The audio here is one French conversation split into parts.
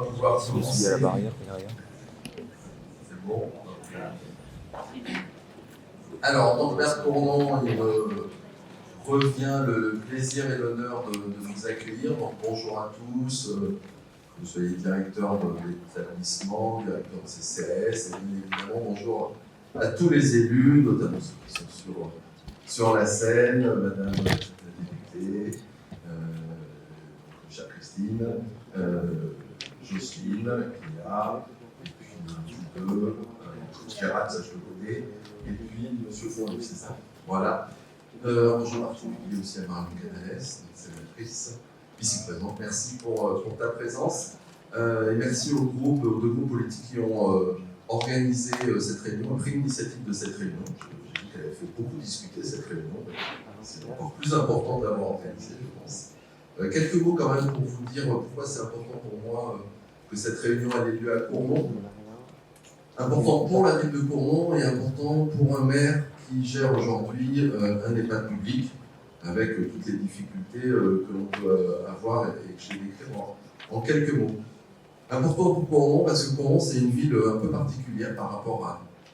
pouvoir Il y a la barrière derrière. C'est bon. Alors, donc Bert Cournon, il me revient le plaisir et l'honneur de vous accueillir. Donc, bonjour à tous, que vous soyez directeur de l'établissement, directeur de CCAS, et bien évidemment, bonjour à tous les élus, notamment ceux qui sont sur la scène, Madame la députée, chère Christine, Jocelyne, qui est là, et puis un petit peu, Gérard, ça je le connais, et puis Monsieur Fournier, c'est ça. Voilà. Bonjour Martin, qui est aussi à Marie Canales, sénatrice, vice-présidente. Merci pour ta présence. Et merci aux deux groupes politiques qui ont organisé cette réunion, ont pris l'initiative de cette réunion. J'ai dit qu'elle avait fait beaucoup discuter cette réunion. C'est encore plus important d'avoir organisé, je pense. Quelques mots quand même pour vous dire pourquoi c'est important pour moi que cette réunion ait lieu à Cournon. Important pour la ville de Cournon et important pour un maire qui gère aujourd'hui un EHPAD public avec toutes les difficultés que l'on peut avoir et que j'ai décrites en quelques mots. Important pour Cournon parce que Cournon c'est une ville un peu particulière par rapport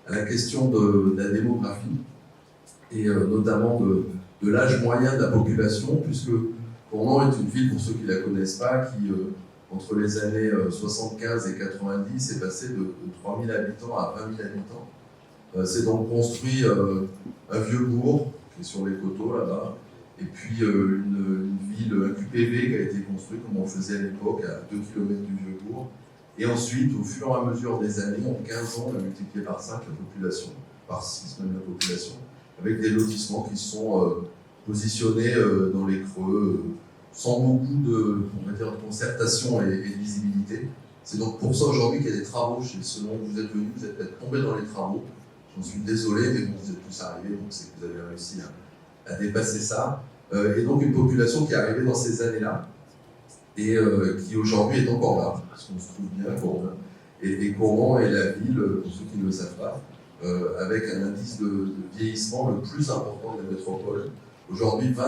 à la question de la démographie et notamment de l'âge moyen de la population, puisque Cournon est une ville, pour ceux qui ne la connaissent pas, qui entre les années 75 et 90 est passée de 3 000 habitants à 20 000 habitants. C'est donc construit un vieux bourg qui est sur les coteaux là-bas, et puis une ville, un QPV qui a été construit comme on faisait à l'époque, à 2 km du vieux bourg. Et ensuite, au fur et à mesure des années, en 15 ans, on a multiplié par 5 la population, par 6 même la population, avec des lotissements qui sont positionnés dans les creux, sans beaucoup de concertation et de visibilité. C'est donc pour ça aujourd'hui qu'il y a des travaux, selon où vous êtes venus, vous êtes peut-être tombés dans les travaux. J'en suis désolé, mais bon, vous êtes tous arrivés, donc c'est que vous avez réussi à dépasser ça. Et donc une population qui est arrivée dans ces années-là, et qui aujourd'hui est encore là, parce qu'on se trouve bien à Cournon. Et Cournon est la ville, pour ceux qui ne le savent pas, avec un indice de vieillissement le plus important de la métropole. Aujourd'hui, 25%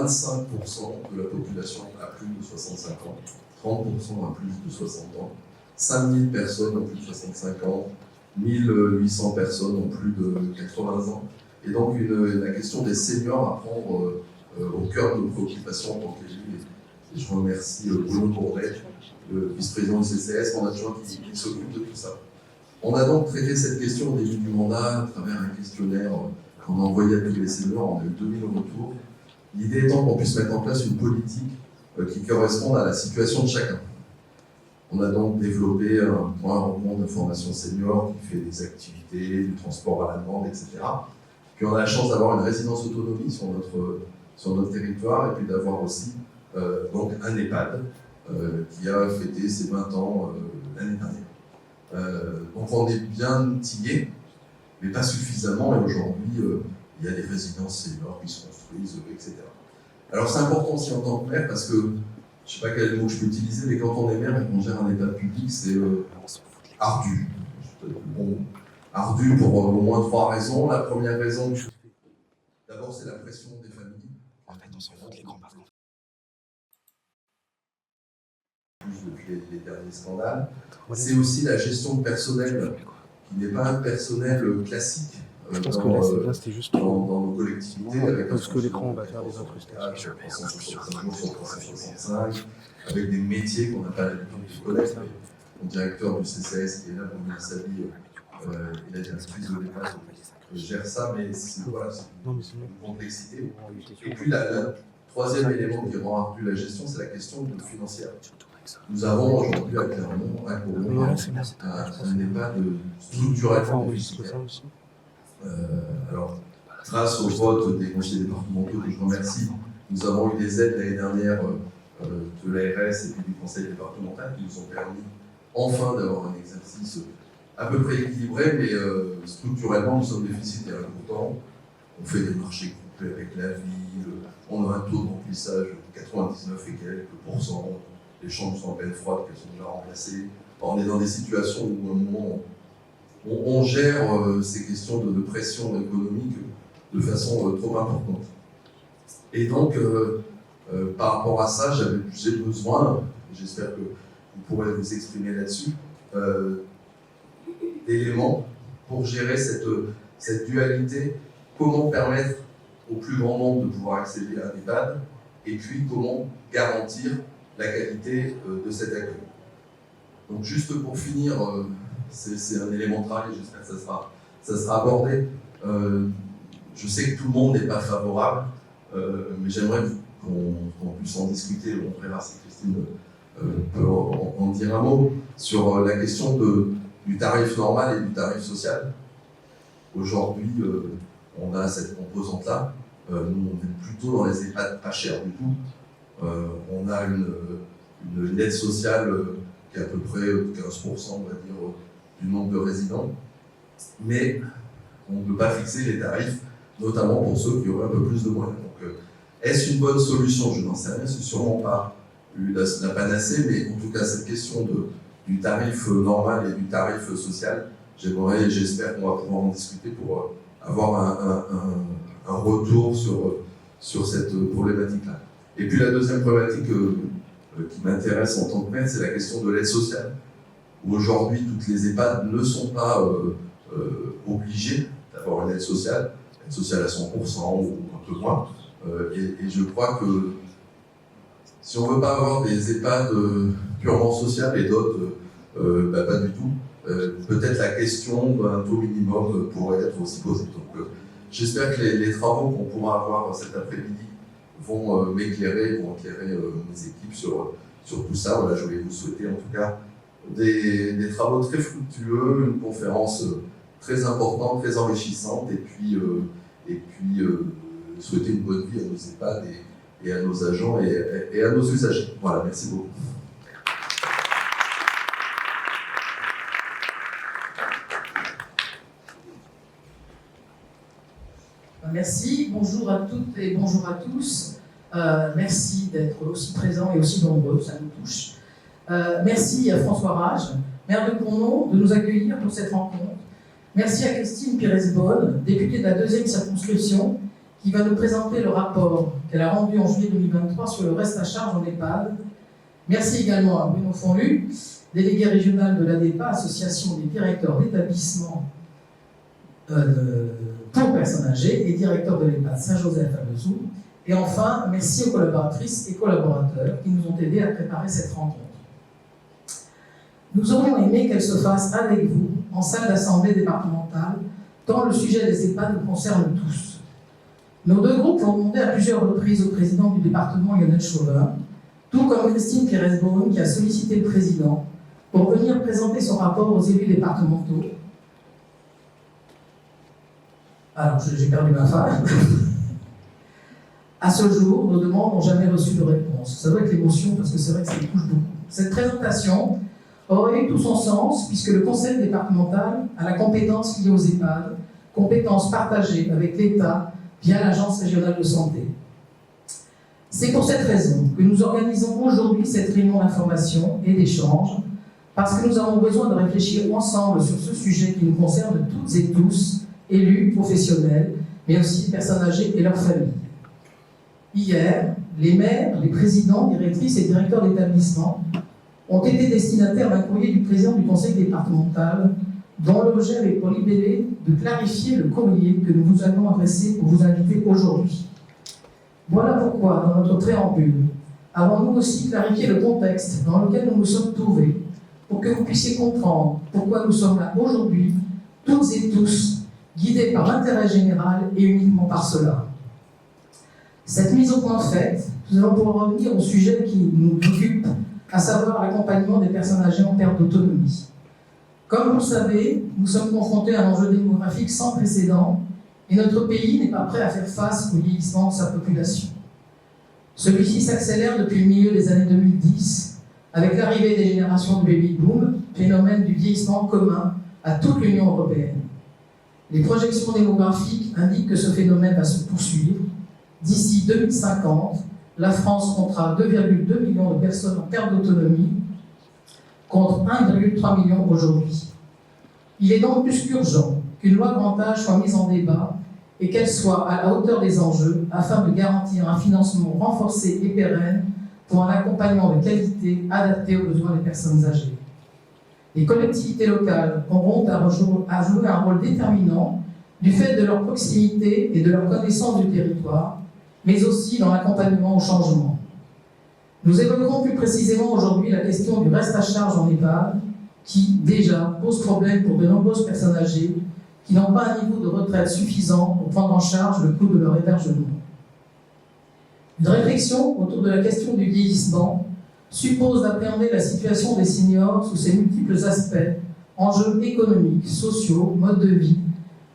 de la population a plus de 65 ans, 30% a plus de 60 ans, 5000 personnes ont plus de 65 ans, 1800 personnes ont plus de 80 ans. Et donc la question des seniors à prendre au cœur de nos préoccupations en tant qu'élus. Et je remercie Bruno Cournet, le vice-président du CCS, mon adjoint qui s'occupe de tout ça. On a donc traité cette question au début du mandat à travers un questionnaire qu'on a envoyé à tous les seniors, on a eu 2000 retours. L'idée étant qu'on puisse mettre en place une politique qui corresponde à la situation de chacun. On a donc développé un point rencontre de formation senior qui fait des activités, du transport à la demande, etc. Puis on a la chance d'avoir une résidence autonomie sur notre territoire et puis d'avoir aussi donc un EHPAD qui a fêté ses 20 ans l'année dernière. Donc on est bien outillés, mais pas suffisamment, et aujourd'hui il y a des résidences seniors qui se construisent, etc. Alors c'est important aussi en tant que maire parce que, je ne sais pas quel mot je peux utiliser, mais quand on est maire et qu'on gère un EHPAD public, c'est ardu. Bon, ardu pour au moins 3 raisons. La première raison, d'abord c'est la pression des familles. En fait, on s'en fout de l'écran par contre. Depuis les derniers scandales. C'est aussi la gestion de personnel qui n'est pas un personnel classique. Je pense que là, c'était juste trop. Dans nos collectivités, Parce que l'écran va faire des incrustations. 365, avec des métiers qu'on n'a pas l'habitude de connaître. Mon directeur du CCS qui est là pour venir sa vie, il a directrice de l'EHPAD, gère ça, mais c'est une complexité. Et puis la troisième élément qui rend ardue la gestion, c'est la question financière. Nous avons aujourd'hui à Clermont, à Cournon, un EHPAD structurellement déficitaire. Alors, grâce au vote des conseillers départementaux que je remercie, nous avons eu des aides l'année dernière de l'ARS et puis du conseil départemental qui nous ont permis enfin d'avoir un exercice à peu près équilibré, mais structurellement nous sommes déficitaires. Et pourtant, on fait des marchés couplés avec la ville, on a un taux de remplissage de 99 et quelques %, les chambres sont en peine froide, qu'elles sont déjà remplacées. On est dans des situations où à un moment on gère ces questions de pression économique de façon trop importante. Et donc, par rapport à ça, j'ai besoin, j'espère que vous pourrez vous exprimer là-dessus, d'éléments pour gérer cette dualité, comment permettre au plus grand nombre de pouvoir accéder à un EHPAD, et puis comment garantir la qualité de cet accueil. Donc juste pour finir, c'est un élément de travail, j'espère que ça sera abordé. Je sais que tout le monde n'est pas favorable, mais j'aimerais qu'on puisse en discuter. On verra si Christine peut en dire un mot sur la question du tarif normal et du tarif social. Aujourd'hui, on a cette composante-là. Nous, on est plutôt dans les EHPAD pas chers du tout. On a une aide sociale qui est à peu près 15%, on va dire, du nombre de résidents. Mais on ne peut pas fixer les tarifs, notamment pour ceux qui auraient un peu plus de moyens. Donc, est-ce une bonne solution? Je n'en sais rien, c'est sûrement pas la panacée, mais en tout cas, cette question du tarif normal et du tarif social, j'aimerais et j'espère qu'on va pouvoir en discuter pour avoir un retour sur cette problématique-là. Et puis la deuxième problématique qui m'intéresse en tant que maître, c'est la question de l'aide sociale, où aujourd'hui toutes les EHPAD ne sont pas obligées d'avoir une aide sociale à 100% ou un peu moins. Et je crois que si on ne veut pas avoir des EHPAD purement sociales et d'autres pas du tout, peut-être la question d'un taux minimum pourrait être aussi posée. Donc, j'espère que les travaux qu'on pourra avoir cet après-midi vont m'éclairer, vont éclairer mes équipes sur tout ça. Voilà, je voulais vous souhaiter en tout cas des travaux très fructueux, une conférence très importante, très enrichissante, et puis souhaiter une bonne vie à nos EHPAD et à nos agents et à nos usagers. Voilà, merci beaucoup. Merci, bonjour à toutes et bonjour à tous. Merci d'être aussi présents et aussi nombreux, ça nous touche. Merci à François Rage, maire de Cournon, de nous accueillir pour cette rencontre. Merci à Christine Pires-Beaune, députée de la 2e circonscription, qui va nous présenter le rapport qu'elle a rendu en juillet 2023 sur le reste à charge en EHPAD. Merci également à Bruno Fonlu, délégué régional de l'ADEPA, Association des directeurs d'établissements pour personnes âgées, et directeur de l'EHPAD Saint-Joseph à Vesoul. Et enfin, merci aux collaboratrices et collaborateurs qui nous ont aidés à préparer cette rencontre. Nous aurions aimé qu'elle se fasse avec vous, en salle d'assemblée départementale, tant le sujet des EHPAD nous concerne tous. Nos deux groupes l'ont demandé à plusieurs reprises au président du département, Lionel Chauvin, tout comme Christine Pires-Beaune, qui a sollicité le président pour venir présenter son rapport aux élus départementaux. Alors, j'ai perdu ma femme. À ce jour, nos demandes n'ont jamais reçu de réponse. Ça doit être l'émotion, parce que c'est vrai que ça me touche beaucoup. Cette présentation aurait eu tout son sens, puisque le conseil départemental a la compétence liée aux EHPAD, compétence partagée avec l'État via l'Agence régionale de santé. C'est pour cette raison que nous organisons aujourd'hui cette réunion d'information et d'échange, parce que nous avons besoin de réfléchir ensemble sur ce sujet qui nous concerne toutes et tous, élus, professionnels, mais aussi personnes âgées et leurs familles. Hier, les maires, les présidents, directrices et directeurs d'établissement ont été destinataires d'un courrier du président du conseil départemental dont l'objet avait pour libellé de clarifier le courrier que nous vous avons adressé pour vous inviter aujourd'hui. Voilà pourquoi, dans notre préambule, avons-nous aussi clarifié le contexte dans lequel nous nous sommes trouvés, pour que vous puissiez comprendre pourquoi nous sommes là aujourd'hui, toutes et tous, guidés par l'intérêt général et uniquement par cela. Cette mise au point faite, nous allons pouvoir revenir au sujet qui nous occupe, à savoir l'accompagnement des personnes âgées en perte d'autonomie. Comme vous le savez, nous sommes confrontés à un enjeu démographique sans précédent et notre pays n'est pas prêt à faire face au vieillissement de sa population. Celui-ci s'accélère depuis le milieu des années 2010 avec l'arrivée des générations de baby-boom, phénomène du vieillissement commun à toute l'Union européenne. Les projections démographiques indiquent que ce phénomène va se poursuivre. D'ici 2050, la France comptera 2,2 millions de personnes en perte d'autonomie contre 1,3 million aujourd'hui. Il est donc plus qu'urgent qu'une loi grand âge soit mise en débat et qu'elle soit à la hauteur des enjeux afin de garantir un financement renforcé et pérenne pour un accompagnement de qualité adapté aux besoins des personnes âgées. Les collectivités locales auront à jouer un rôle déterminant du fait de leur proximité et de leur connaissance du territoire, mais aussi dans l'accompagnement au changement. Nous évoquerons plus précisément aujourd'hui la question du reste à charge en EHPAD, qui, déjà, pose problème pour de nombreuses personnes âgées qui n'ont pas un niveau de retraite suffisant pour prendre en charge le coût de leur hébergement. Une réflexion autour de la question du vieillissement suppose d'appréhender la situation des seniors sous ses multiples aspects, enjeux économiques, sociaux, modes de vie.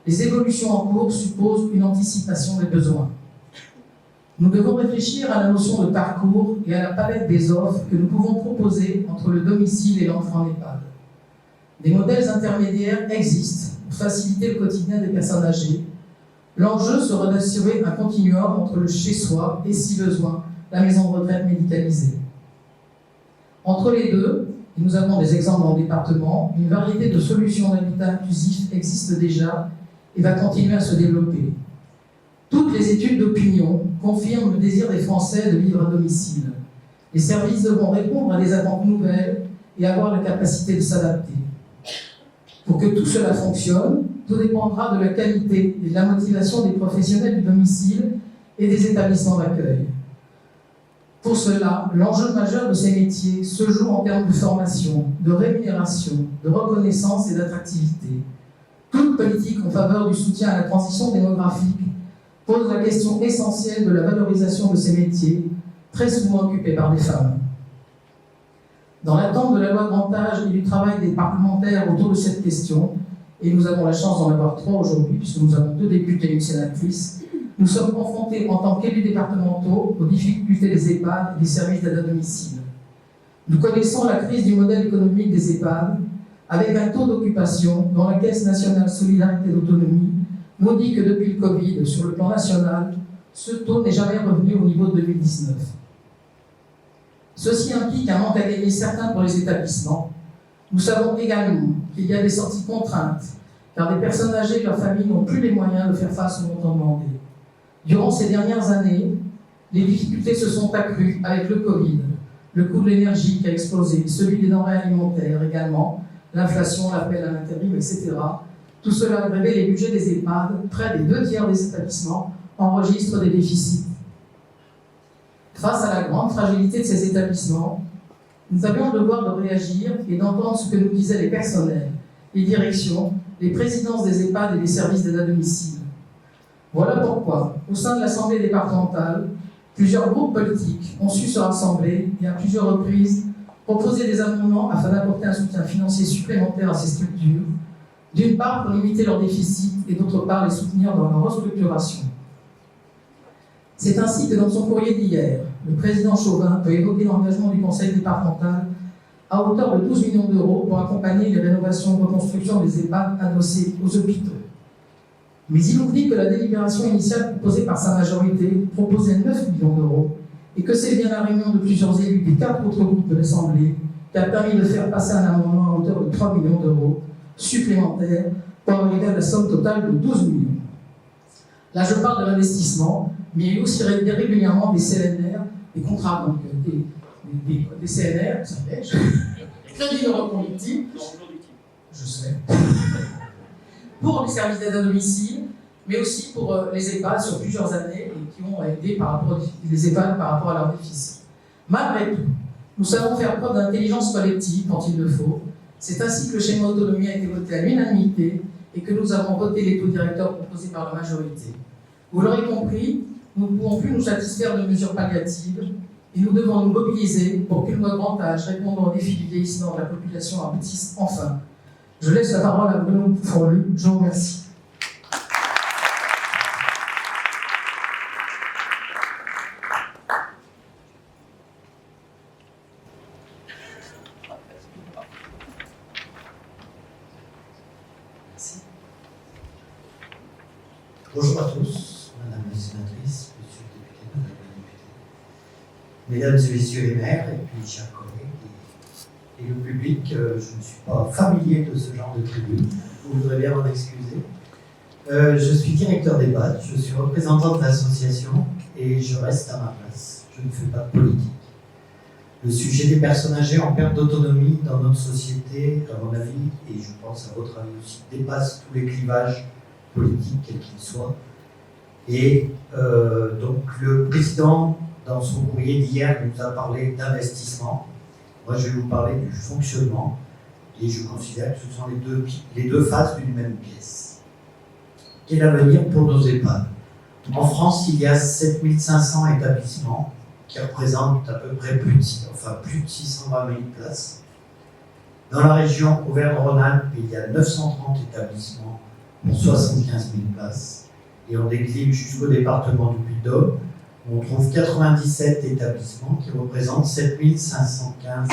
Les évolutions en cours supposent une anticipation des besoins. Nous devons réfléchir à la notion de parcours et à la palette des offres que nous pouvons proposer entre le domicile et l'enfant en EHPAD. Des modèles intermédiaires existent pour faciliter le quotidien des personnes âgées. L'enjeu sera d'assurer un continuum entre le chez-soi et, si besoin, la maison de retraite médicalisée. Entre les deux, et nous avons des exemples dans le département, une variété de solutions d'habitat inclusif existe déjà et va continuer à se développer. Toutes les études d'opinion confirment le désir des Français de vivre à domicile. Les services devront répondre à des attentes nouvelles et avoir la capacité de s'adapter. Pour que tout cela fonctionne, tout dépendra de la qualité et de la motivation des professionnels du domicile et des établissements d'accueil. Pour cela, l'enjeu majeur de ces métiers se joue en termes de formation, de rémunération, de reconnaissance et d'attractivité. Toute politique en faveur du soutien à la transition démographique pose la question essentielle de la valorisation de ces métiers, très souvent occupés par des femmes. Dans l'attente de la loi grand âge et du travail des parlementaires autour de cette question, et nous avons la chance d'en avoir 3 aujourd'hui, puisque nous avons 2 députés et une sénatrice, nous sommes confrontés en tant qu'élus départementaux aux difficultés des EHPAD et des services d'aide à domicile. Nous connaissons la crise du modèle économique des EHPAD, avec un taux d'occupation dont la Caisse nationale solidarité et d'autonomie nous dit que depuis le Covid, sur le plan national, ce taux n'est jamais revenu au niveau de 2019. Ceci implique un manque à gagner certain pour les établissements. Nous savons également qu'il y a des sorties contraintes, car des personnes âgées et leurs familles n'ont plus les moyens de faire face aux montants demandés. Durant ces dernières années, les difficultés se sont accrues avec le Covid, le coût de l'énergie qui a explosé, celui des denrées alimentaires également, l'inflation, l'appel à l'intérim, etc. Tout cela a grévé les budgets des EHPAD. Près des 2/3 des établissements enregistrent des déficits. Face à la grande fragilité de ces établissements, nous avions le devoir de réagir et d'entendre ce que nous disaient les personnels, les directions, les présidences des EHPAD et des services d'aide à domicile. Voilà pourquoi, au sein de l'Assemblée départementale, plusieurs groupes politiques ont su se rassembler et à plusieurs reprises proposer des amendements afin d'apporter un soutien financier supplémentaire à ces structures, d'une part pour limiter leurs déficits et d'autre part les soutenir dans leur restructuration. C'est ainsi que dans son courrier d'hier, le président Chauvin peut évoquer l'engagement du Conseil départemental à hauteur de 12 millions d'euros pour accompagner les rénovations et reconstructions des EHPAD adossés aux hôpitaux. Mais il oublie que la délibération initiale proposée par sa majorité proposait 9 millions d'euros et que c'est bien la réunion de plusieurs élus des 4 autres groupes de l'Assemblée qui a permis de faire passer un amendement à hauteur de 3 millions d'euros supplémentaires pour arriver à la somme totale de 12 millions. Là, je parle de l'investissement, mais il y a aussi régulièrement des CNR, des contrats, donc des CNR, ça fait, crédit de reconductible, je sais, pour les services d'aide à domicile, mais aussi pour les EHPAD sur plusieurs années et qui ont aidé les EHPAD par rapport à leurs déficits. Malgré tout, nous savons faire preuve d'intelligence collective quand il le faut. C'est ainsi que le schéma autonomie a été voté à l'unanimité et que nous avons voté les taux directeurs proposés par la majorité. Vous l'aurez compris, nous ne pouvons plus nous satisfaire de mesures palliatives et nous devons nous mobiliser pour qu'une loi grand âge répondant aux défis du vieillissement de la population aboutisse enfin. Je laisse la parole à Bruno Fourlu. Je vous remercie. Bonjour à tous, Madame la sénatrice, Monsieur le député, Madame la députée, Mesdames et Messieurs les maires, et puis chers collègues et le public, je ne suis pas familier de ce genre de tribune, vous voudrez bien m'en excuser. Je suis directeur d'EHPAD, je suis représentant de l'association et je reste à ma place, je ne fais pas de politique. Le sujet des personnes âgées en perte d'autonomie dans notre société, à mon avis, et je pense à votre avis aussi, dépasse tous les clivages politiques, quels qu'ils soient. Et donc le président, dans son courrier d'hier, nous a parlé d'investissement. Moi, je vais vous parler du fonctionnement, et je considère que ce sont les deux faces d'une même pièce. Quel avenir pour nos EHPAD? En France, il y a 7500 établissements qui représentent à peu près plus de 620 000 places. Dans la région Auvergne-Rhône-Alpes, il y a 930 établissements pour 75 000 places. Et on décline jusqu'au département du Puy-de-Dôme, où on trouve 97 établissements qui représentent 7 515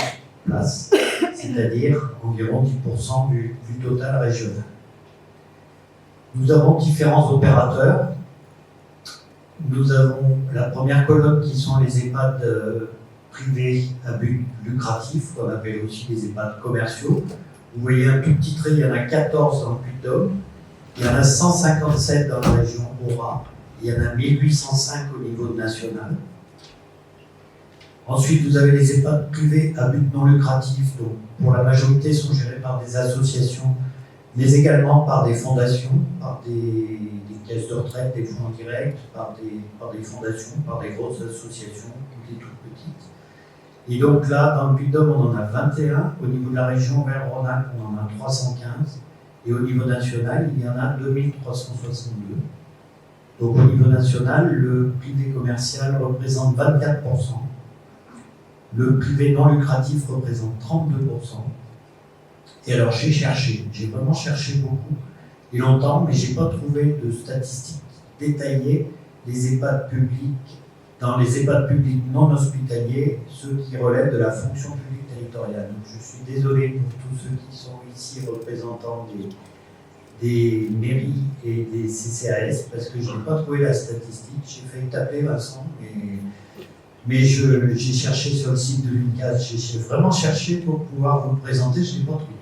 places, c'est-à-dire environ 10% du total régional. Nous avons différents opérateurs. Nous avons la première colonne qui sont les EHPAD privés à but lucratif, qu'on appelle aussi les EHPAD commerciaux. Vous voyez un tout petit trait, il y en a 14 dans le Puy-de-Dôme, il y en a 157 dans la région Aura, il y en a 1805 au niveau national. Ensuite, vous avez les EHPAD privés à but non lucratif, donc pour la majorité sont gérés par des associations, mais également par des fondations, par des caisses de retraite, des fonds directs, par des fondations, par des grosses associations ou des toutes petites. Et donc là, dans le Puy-de-Dôme, on en a 21. Au niveau de la région Auvergne-Rhône-Alpes, on en a 315. Et au niveau national, il y en a 2362. Donc au niveau national, le privé commercial représente 24%. Le privé non lucratif représente 32%. Et alors j'ai vraiment cherché beaucoup et longtemps, mais je n'ai pas trouvé de statistiques détaillées des EHPAD publics, dans les EHPAD publics non hospitaliers, ceux qui relèvent de la fonction publique territoriale. Donc je suis désolé pour tous ceux qui sont ici représentants des mairies et des CCAS, parce que je n'ai pas trouvé la statistique. J'ai failli taper Vincent, mais j'ai cherché sur le site de l'UNCAS, j'ai vraiment cherché pour pouvoir vous le présenter, je ne l'ai pas trouvé.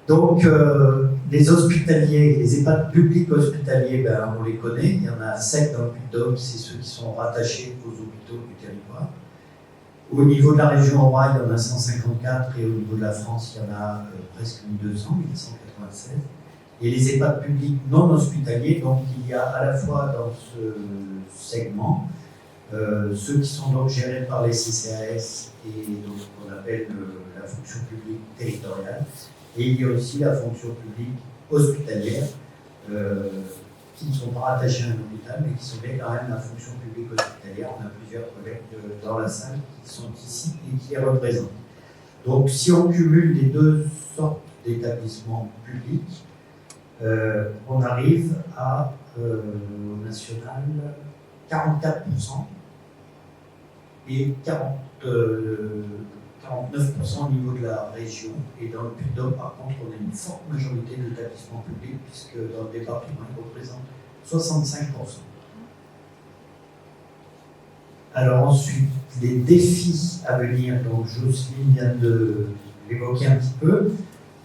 Donc, les hospitaliers, les EHPAD publics hospitaliers, on les connaît. Il y en a 7 dans le Puy-de-Dôme, c'est ceux qui sont rattachés aux hôpitaux du territoire. Au niveau de la région Aura, il y en a 154, et au niveau de la France, il y en a presque 1200, 1196. Et les EHPAD publics non hospitaliers, donc il y a à la fois dans ce segment ceux qui sont donc gérés par les CCAS et donc qu'on appelle la fonction publique territoriale. Et il y a aussi la fonction publique hospitalière, qui ne sont pas rattachés à un hôpital, mais qui sont bien quand même la fonction publique hospitalière. On a plusieurs collègues dans la salle qui sont ici et qui les représentent. Donc si on cumule les deux sortes d'établissements publics, on arrive à, au national, 44% et 49% au niveau de la région. Et dans le Puy-de-Dôme, par contre, on a une forte majorité d'établissements publics, puisque dans le département, ils représentent 65%. Alors ensuite, les défis à venir, donc Jocelyne vient de l'évoquer un petit peu.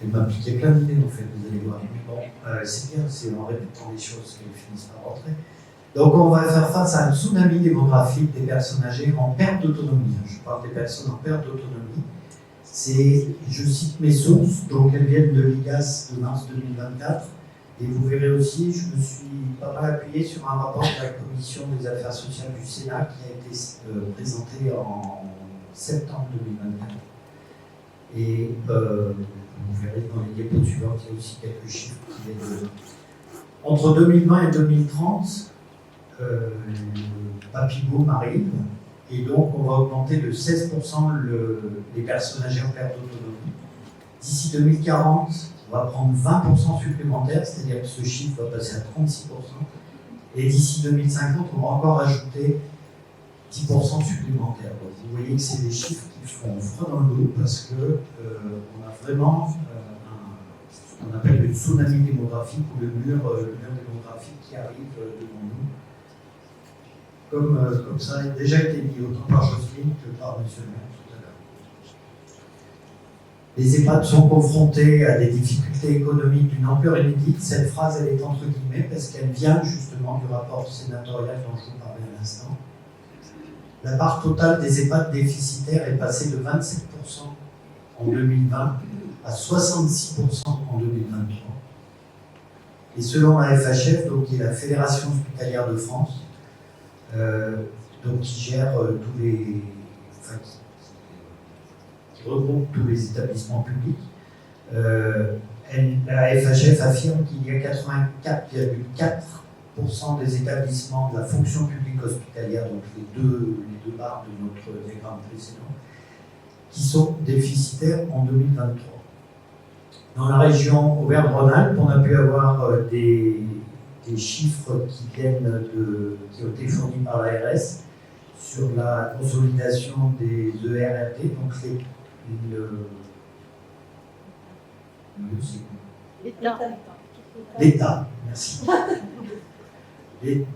Elle m'a piqué plein d'idées, en fait, vous allez voir. Mais bon, c'est bien, c'est en répétant les choses qu'elles finissent par rentrer. Donc on va faire face à un tsunami démographique des personnes âgées en perte d'autonomie. Je parle des personnes en perte d'autonomie. Je cite mes sources, donc elles viennent de l'IGAS de mars 2024. Et vous verrez aussi, je me suis pas mal appuyé sur un rapport de la Commission des affaires sociales du Sénat qui a été présenté en septembre 2024. Et vous verrez dans les diapos suivantes, il y a aussi quelques chiffres qui viennent de... Entre 2020 et 2030, le Papy Boom arrive, et donc on va augmenter de 16% les personnes âgées en perte d'autonomie. D'ici 2040, on va prendre 20% supplémentaires, c'est-à-dire que ce chiffre va passer à 36%. Et d'ici 2050, on va encore ajouter 10% supplémentaires. Donc vous voyez que c'est des chiffres qui font froid dans le dos, parce qu'on a vraiment ce qu'on appelle le tsunami démographique, ou le mur démographique qui arrive devant nous. Comme ça a déjà été dit autant par Jocelyne que par M. le maire tout à l'heure. Les EHPAD sont confrontés à des difficultés économiques d'une ampleur inédite. Cette phrase, elle est entre guillemets parce qu'elle vient justement du rapport sénatorial dont je vous parlais à l'instant. la part totale des EHPAD déficitaires est passée de 27% en 2020 à 66% en 2023. Et selon la FHF, donc, qui est la Fédération hospitalière de France, donc, qui gère tous les, enfin, qui regroupe tous les établissements publics, la FHF affirme qu'il y a 84,4% des établissements de la fonction publique hospitalière, donc les deux barres de notre diagramme précédent, qui sont déficitaires en 2023. Dans la région Auvergne-Rhône-Alpes, on a pu avoir des chiffres qui ont été fournis par l'ARS sur la consolidation des ERRD, donc l'État, merci. L'État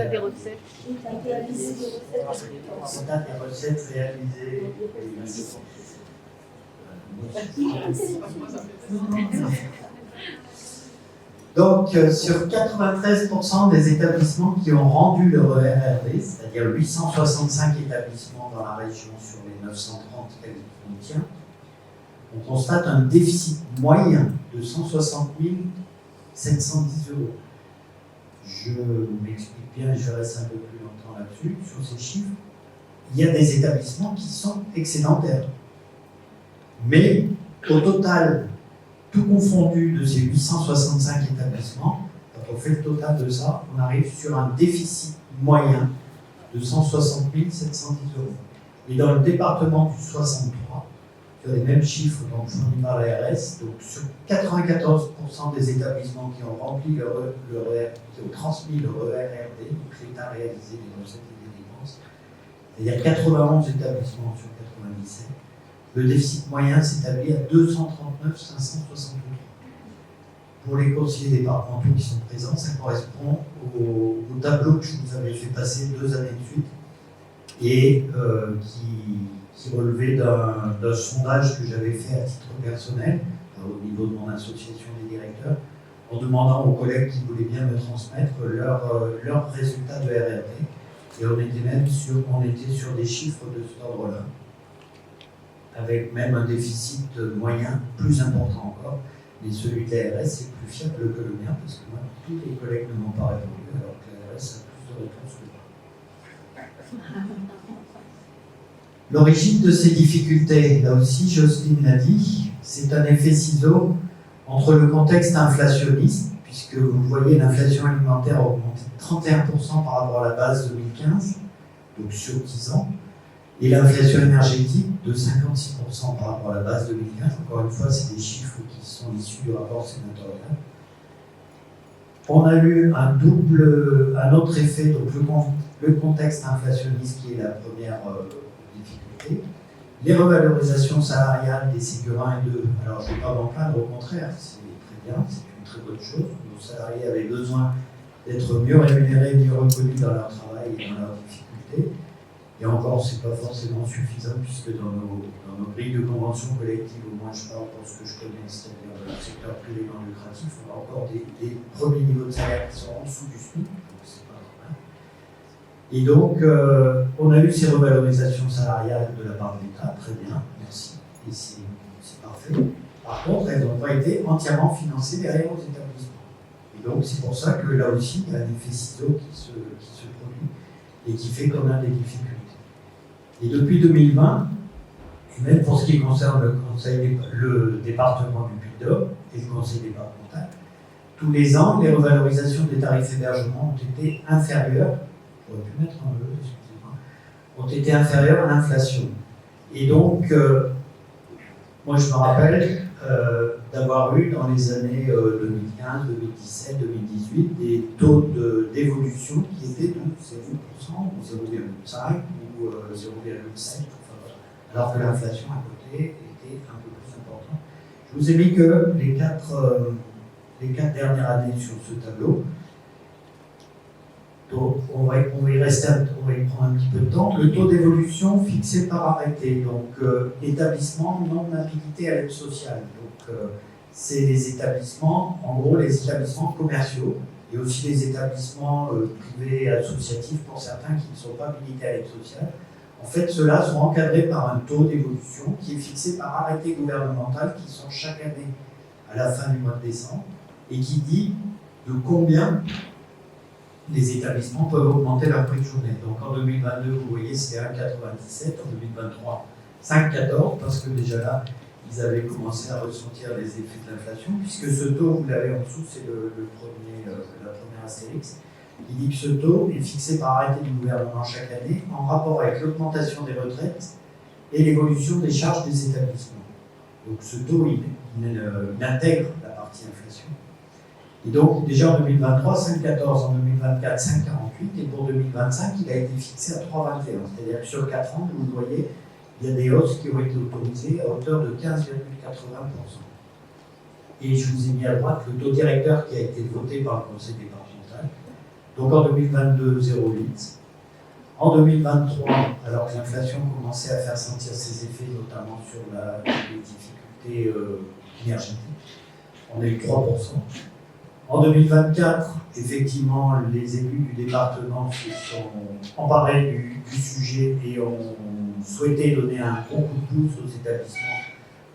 des recettes. L'État des recettes réalisées. Donc, sur 93% des établissements qui ont rendu leur ERRD, c'est-à-dire 865 établissements dans la région sur les 930 qu'elle contient, on constate un déficit moyen de 160 710 €. Je m'explique bien, je reste un peu plus longtemps là-dessus, sur ces chiffres. Il y a des établissements qui sont excédentaires. Mais au total, tout confondu de ces 865 établissements, quand on fait le total de ça, on arrive sur un déficit moyen de 160 710 €. Et dans le département du 63, sur les mêmes chiffres donc fournis par l'ARS, donc sur 94% des établissements qui ont rempli qui ont transmis leur ERRD, donc l'État a réalisé les recettes et les dépenses, c'est-à-dire 91 établissements sur 97, le déficit moyen s'établit à 239 563. Pour les conseillers départementaux qui sont présents, ça correspond au tableau que je vous avais fait passer 2 années de suite et qui relevait d'un sondage que j'avais fait à titre personnel au niveau de mon association des directeurs, en demandant aux collègues qui voulaient bien me transmettre leurs résultats de RRD. Et on était sur des chiffres de cet ordre-là, avec même un déficit moyen plus important encore. Mais celui de l'ARS est plus fiable que le mien, parce que moi, tous les collègues ne m'ont pas répondu, alors que l'ARS a plus de réponses que moi. L'origine de ces difficultés, là aussi Jocelyne l'a dit, c'est un effet ciseau entre le contexte inflationniste, puisque vous voyez l'inflation alimentaire a augmenté de 31% par rapport à la base 2015, donc sur 10 ans, et l'inflation énergétique de 56% par rapport à la base 2015. Encore une fois, c'est des chiffres qui sont issus du rapport sénatorial. On a eu un autre effet, donc le contexte inflationniste qui est la première difficulté. Les revalorisations salariales des Ségur 1 et 2, alors je ne vais pas m'en plaindre, au contraire, c'est très bien, c'est une très bonne chose. Nos salariés avaient besoin d'être mieux rémunérés, mieux reconnus dans leur travail et dans leurs difficultés. Et encore, ce n'est pas forcément suffisant, puisque dans nos grilles de convention collective, au moins je parle pour ce que je connais, c'est-à-dire dans le secteur privé non lucratif, on a encore des premiers niveaux de salaire qui sont en dessous du SMIC, donc c'est pas normal. Et donc, on a eu ces revalorisations salariales de la part de l'État, très bien, merci, et c'est parfait. Par contre, elles n'ont pas été entièrement financées derrière aux établissements. Et donc, c'est pour ça que là aussi, il y a un effet ciseau qui se produit et qui fait qu'on a des difficultés. Et depuis 2020, même pour ce qui concerne le département du Puy-de-Dôme et le conseil départemental, tous les ans, les revalorisations des tarifs hébergement ont été inférieures, j'aurais pu mettre un E, excusez-moi, ont été inférieures à l'inflation. Et donc, moi je me rappelle d'avoir eu dans les années 2015, 2017, 2018 des taux d'évolution qui étaient de 0% ou 0,5 ou 0,7, alors que l'inflation à côté était un peu plus importante. Je vous ai mis que les quatre dernières années sur ce tableau. Donc, on va y prendre un petit peu de temps. Le taux d'évolution fixé par arrêté, donc établissement non habilité à l'aide sociale. Donc, c'est les établissements, en gros les établissements commerciaux, et aussi les établissements privés associatifs pour certains qui ne sont pas habilités à l'aide sociale. En fait, ceux-là sont encadrés par un taux d'évolution qui est fixé par arrêté gouvernemental qui sort chaque année à la fin du mois de décembre et qui dit de combien les établissements peuvent augmenter leur prix de journée. Donc en 2022, vous voyez, c'est 1,97, en 2023, 5,14, parce que déjà là, ils avaient commencé à ressentir les effets de l'inflation, puisque ce taux, vous l'avez en dessous, c'est la première astérix. Il dit que ce taux est fixé par arrêté du gouvernement chaque année en rapport avec l'augmentation des retraites et l'évolution des charges des établissements. Donc ce taux, il intègre la partie inflation. Et donc déjà en 2023, 5,14, en 2024, 5,48, et pour 2025, il a été fixé à 3,21. C'est-à-dire que sur 4 ans, vous voyez, il y a des hausses qui ont été autorisées à hauteur de 15,80%. Et je vous ai mis à droite le taux directeur qui a été voté par le Conseil départemental. Donc en 2022, 0,8. En 2023, alors que l'inflation commençait à faire sentir ses effets, notamment sur les difficultés énergétiques, on a eu 3%. En 2024, effectivement, les élus du département se sont emparés du sujet et ont souhaité donner un bon coup de pouce aux établissements.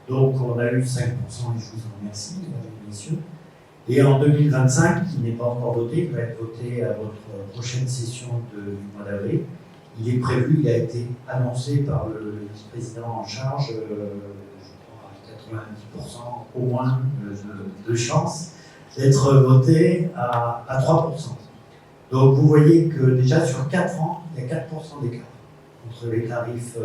Donc on a eu 5% et je vous en remercie, mesdames et messieurs. Et en 2025, qui n'est pas encore voté, il va être voté à votre prochaine session du mois d'avril. Il est prévu, il a été annoncé par le vice-président en charge, je crois à 90% au moins de chances d'être voté à 3%. Donc vous voyez que déjà sur 4 ans, il y a 4% d'écart entre les tarifs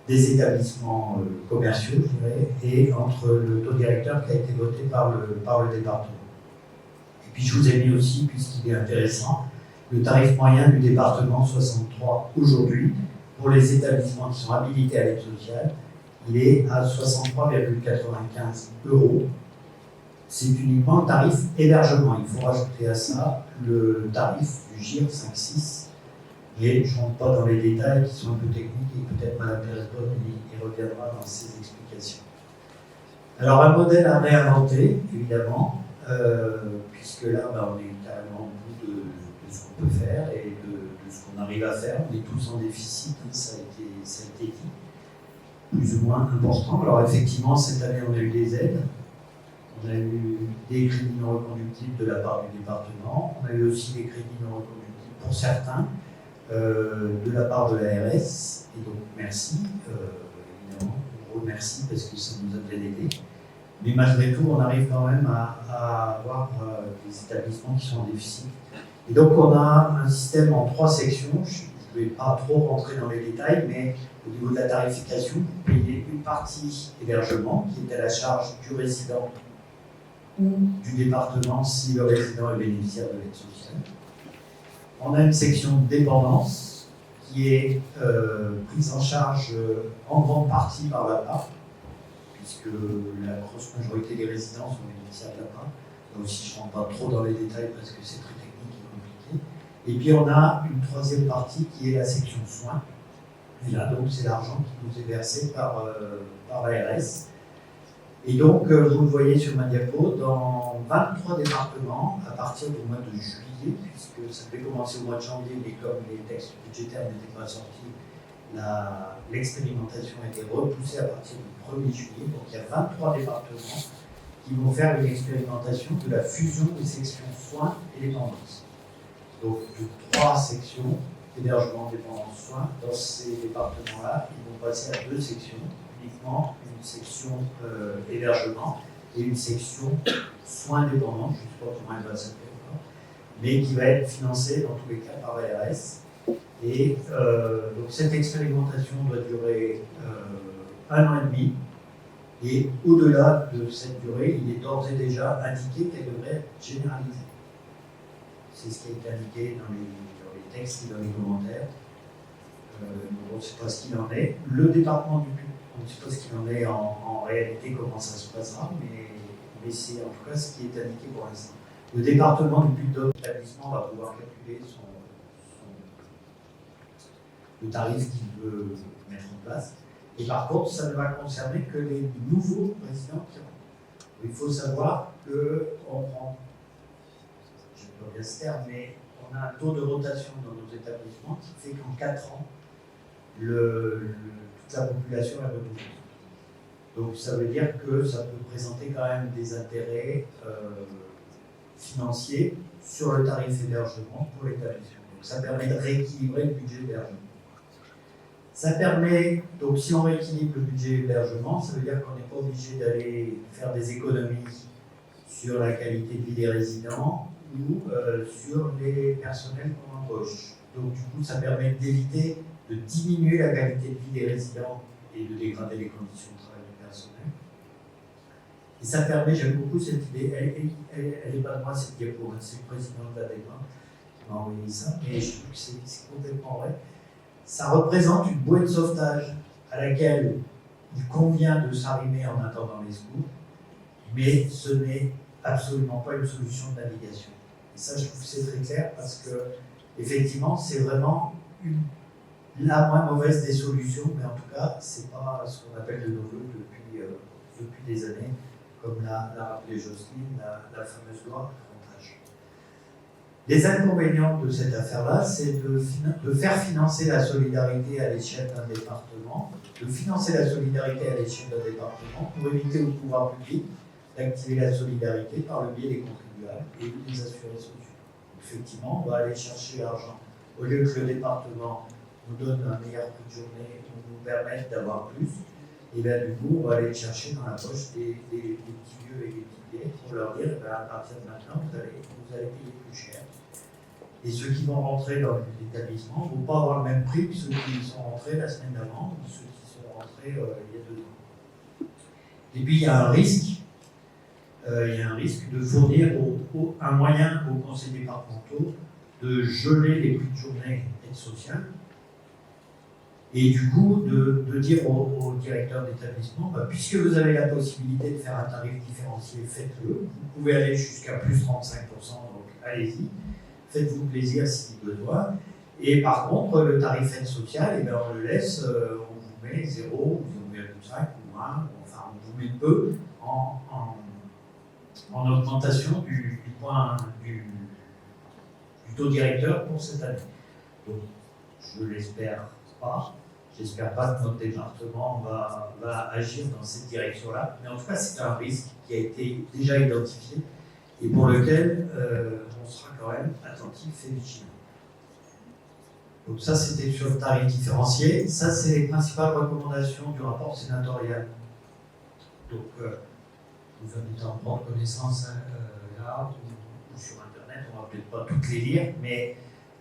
des établissements commerciaux, je dirais, et entre le taux directeur qui a été voté par le département. Et puis je vous ai mis aussi, puisqu'il est intéressant, le tarif moyen du département 63 aujourd'hui, pour les établissements qui sont habilités à l'aide sociale, il est à 63,95 €. C'est uniquement le tarif hébergement. Il faut rajouter à ça le tarif du GIR 5-6. Et je ne rentre pas dans les détails qui sont un peu techniques et peut-être Mme Peresbonne y reviendra dans ses explications. Alors un modèle à réinventer, évidemment, puisque là on est carrément au bout de ce qu'on peut faire et de ce qu'on arrive à faire. On est tous en déficit, ça a été dit, plus ou moins important. Alors effectivement, cette année on a eu des aides. On a eu des crédits non reconductibles de la part du département. On a eu aussi des crédits non reconductibles pour certains de la part de l'ARS. Et donc merci, évidemment, on remercie parce que ça nous a bien aidé. Mais malgré tout, on arrive quand même à avoir des établissements qui sont en déficit. Et donc on a un système en 3 sections. Je ne vais pas trop rentrer dans les détails, mais au niveau de la tarification, vous payez une partie hébergement qui est à la charge du résident ou du département si le résident est bénéficiaire de l'aide sociale. On a une section de dépendance qui est prise en charge en grande partie par l'APA, puisque la grosse majorité des résidents sont bénéficiaires de l'APA. Là aussi, je ne rentre pas trop dans les détails parce que c'est très technique et compliqué. Et puis on a une 3e partie qui est la section soins. Et là, donc, c'est l'argent qui nous est versé par l'ARS. Et donc, vous le voyez sur ma diapo, dans 23 départements, à partir du mois de juillet, puisque ça devait commencer au mois de janvier, mais comme les textes budgétaires n'étaient pas sortis, l'expérimentation a été repoussée à partir du 1er juillet. Donc, il y a 23 départements qui vont faire une expérimentation de la fusion des sections soins et dépendance. Donc, de 3 sections, hébergement, dépendance, soins, dans ces départements-là, ils vont passer à 2 sections, uniquement une section hébergement et une section soins dépendants, je ne sais pas comment elle va s'appeler encore, mais qui va être financée dans tous les cas par l'ARS. Et donc cette expérimentation doit durer 1 an et demi. Et au-delà de cette durée, il est d'ores et déjà indiqué qu'elle devrait être généralisée. C'est ce qui est indiqué dans les textes et dans les commentaires. On ne sait pas ce qu'il en est. Le département du public, on ne sait pas ce qu'il en est en réalité, comment ça se passera, mais c'est en tout cas ce qui est indiqué pour l'instant. Le département du but d'établissement va pouvoir calculer le tarif qu'il veut mettre en place. Et par contre, ça ne va concerner que les nouveaux résidents qui rentrent. Il faut savoir qu'on prend j'emploie bien ce terme, mais on a un taux de rotation dans nos établissements qui fait qu'en 4 ans, toute la population est renouvelée. Donc ça veut dire que ça peut présenter quand même des intérêts financiers sur le tarif hébergement pour l'établissement. Donc ça permet de rééquilibrer le budget hébergement. Ça permet, donc si on rééquilibre le budget hébergement, ça veut dire qu'on n'est pas obligé d'aller faire des économies sur la qualité de vie des résidents ou sur les personnels qu'on embauche. Donc du coup, ça permet d'éviter de diminuer la qualité de vie des résidents et de dégrader les conditions de travail du personnel. Et ça permet, j'aime beaucoup cette idée, elle n'est pas de moi cette diapo, c'est le président de la débat qui m'a envoyé ça, mais je trouve que c'est complètement vrai. Ça représente une bouée de sauvetage à laquelle il convient de s'arrimer en attendant les secours, mais ce n'est absolument pas une solution de navigation. Et ça, je trouve que c'est très clair parce que, effectivement, c'est vraiment la moins mauvaise des solutions, mais en tout cas, c'est pas ce qu'on appelle de nos voeux depuis des années, comme l'a rappelé Jocelyne, la fameuse loi Montage. Les inconvénients de cette affaire-là, c'est de faire financer la solidarité à l'échelle d'un département, de financer la solidarité à l'échelle d'un département pour éviter au pouvoir public d'activer la solidarité par le biais des contribuables et des assurés sociaux. Effectivement, on va aller chercher l'argent. Au lieu que le département nous donne un meilleur prix de journée ou nous permette d'avoir plus, et bien du coup, on va aller chercher dans la poche des petits vieux et des petits vieilles pour leur dire, à partir de maintenant, vous allez payer plus cher. Et ceux qui vont rentrer dans l'établissement ne vont pas avoir le même prix que ceux qui sont rentrés la semaine d'avant ou ceux qui sont rentrés il y a 2 ans. Et puis il y a un risque. Il y a un risque de fournir un moyen aux conseils départementaux de geler les prix de journée aide sociale et du coup de dire au directeur d'établissement, puisque vous avez la possibilité de faire un tarif différencié, faites-le. Vous pouvez aller jusqu'à plus 35%, donc allez-y. Faites-vous plaisir si besoin. Et par contre, le tarif aide sociale, on le laisse, on vous met 0, ou 0,5 ou 1, enfin on vous met peu en augmentation du taux directeur pour cette année. Donc, je l'espère pas. J'espère pas que notre département va agir dans cette direction-là. Mais en tout cas, c'est un risque qui a été déjà identifié et pour lequel on sera quand même attentif et vigilant. Donc ça, c'était sur le tarif différencié. Ça, c'est les principales recommandations du rapport sénatorial. Donc, vous invitez à en prendre connaissance là ou sur Internet. On ne va peut-être pas toutes les lire, mais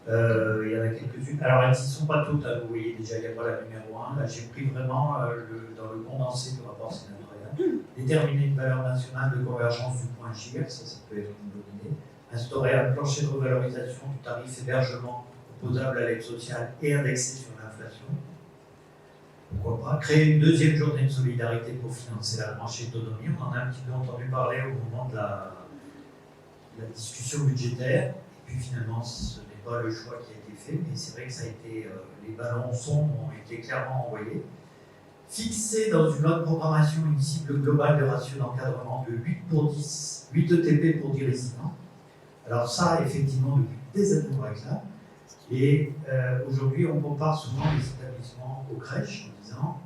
il y en a quelques-unes. Alors, elles n'y sont pas toutes. Hein, vous voyez déjà, il n'y a pas la numéro 1. Là, j'ai pris vraiment dans le condensé du rapport sénatorial. Déterminer une valeur nationale de convergence du point GIR, ça peut être une bonne idée. Instaurer un plancher de revalorisation du tarif hébergement opposable à l'aide sociale et indexé sur l'inflation. Pourquoi pas créer une deuxième journée de solidarité pour financer la branche autonomie. On en a un petit peu entendu parler au moment de la discussion budgétaire. Et puis finalement, ce n'est pas le choix qui a été fait, mais c'est vrai que ça a été, les ballons sombres ont été clairement envoyés. Fixer dans une loi de programmation une cible globale de ratio d'encadrement de 8 ETP pour 10 résidents. Alors ça, effectivement, depuis des années, on réclame. Et aujourd'hui, on compare souvent les établissements aux crèches en disant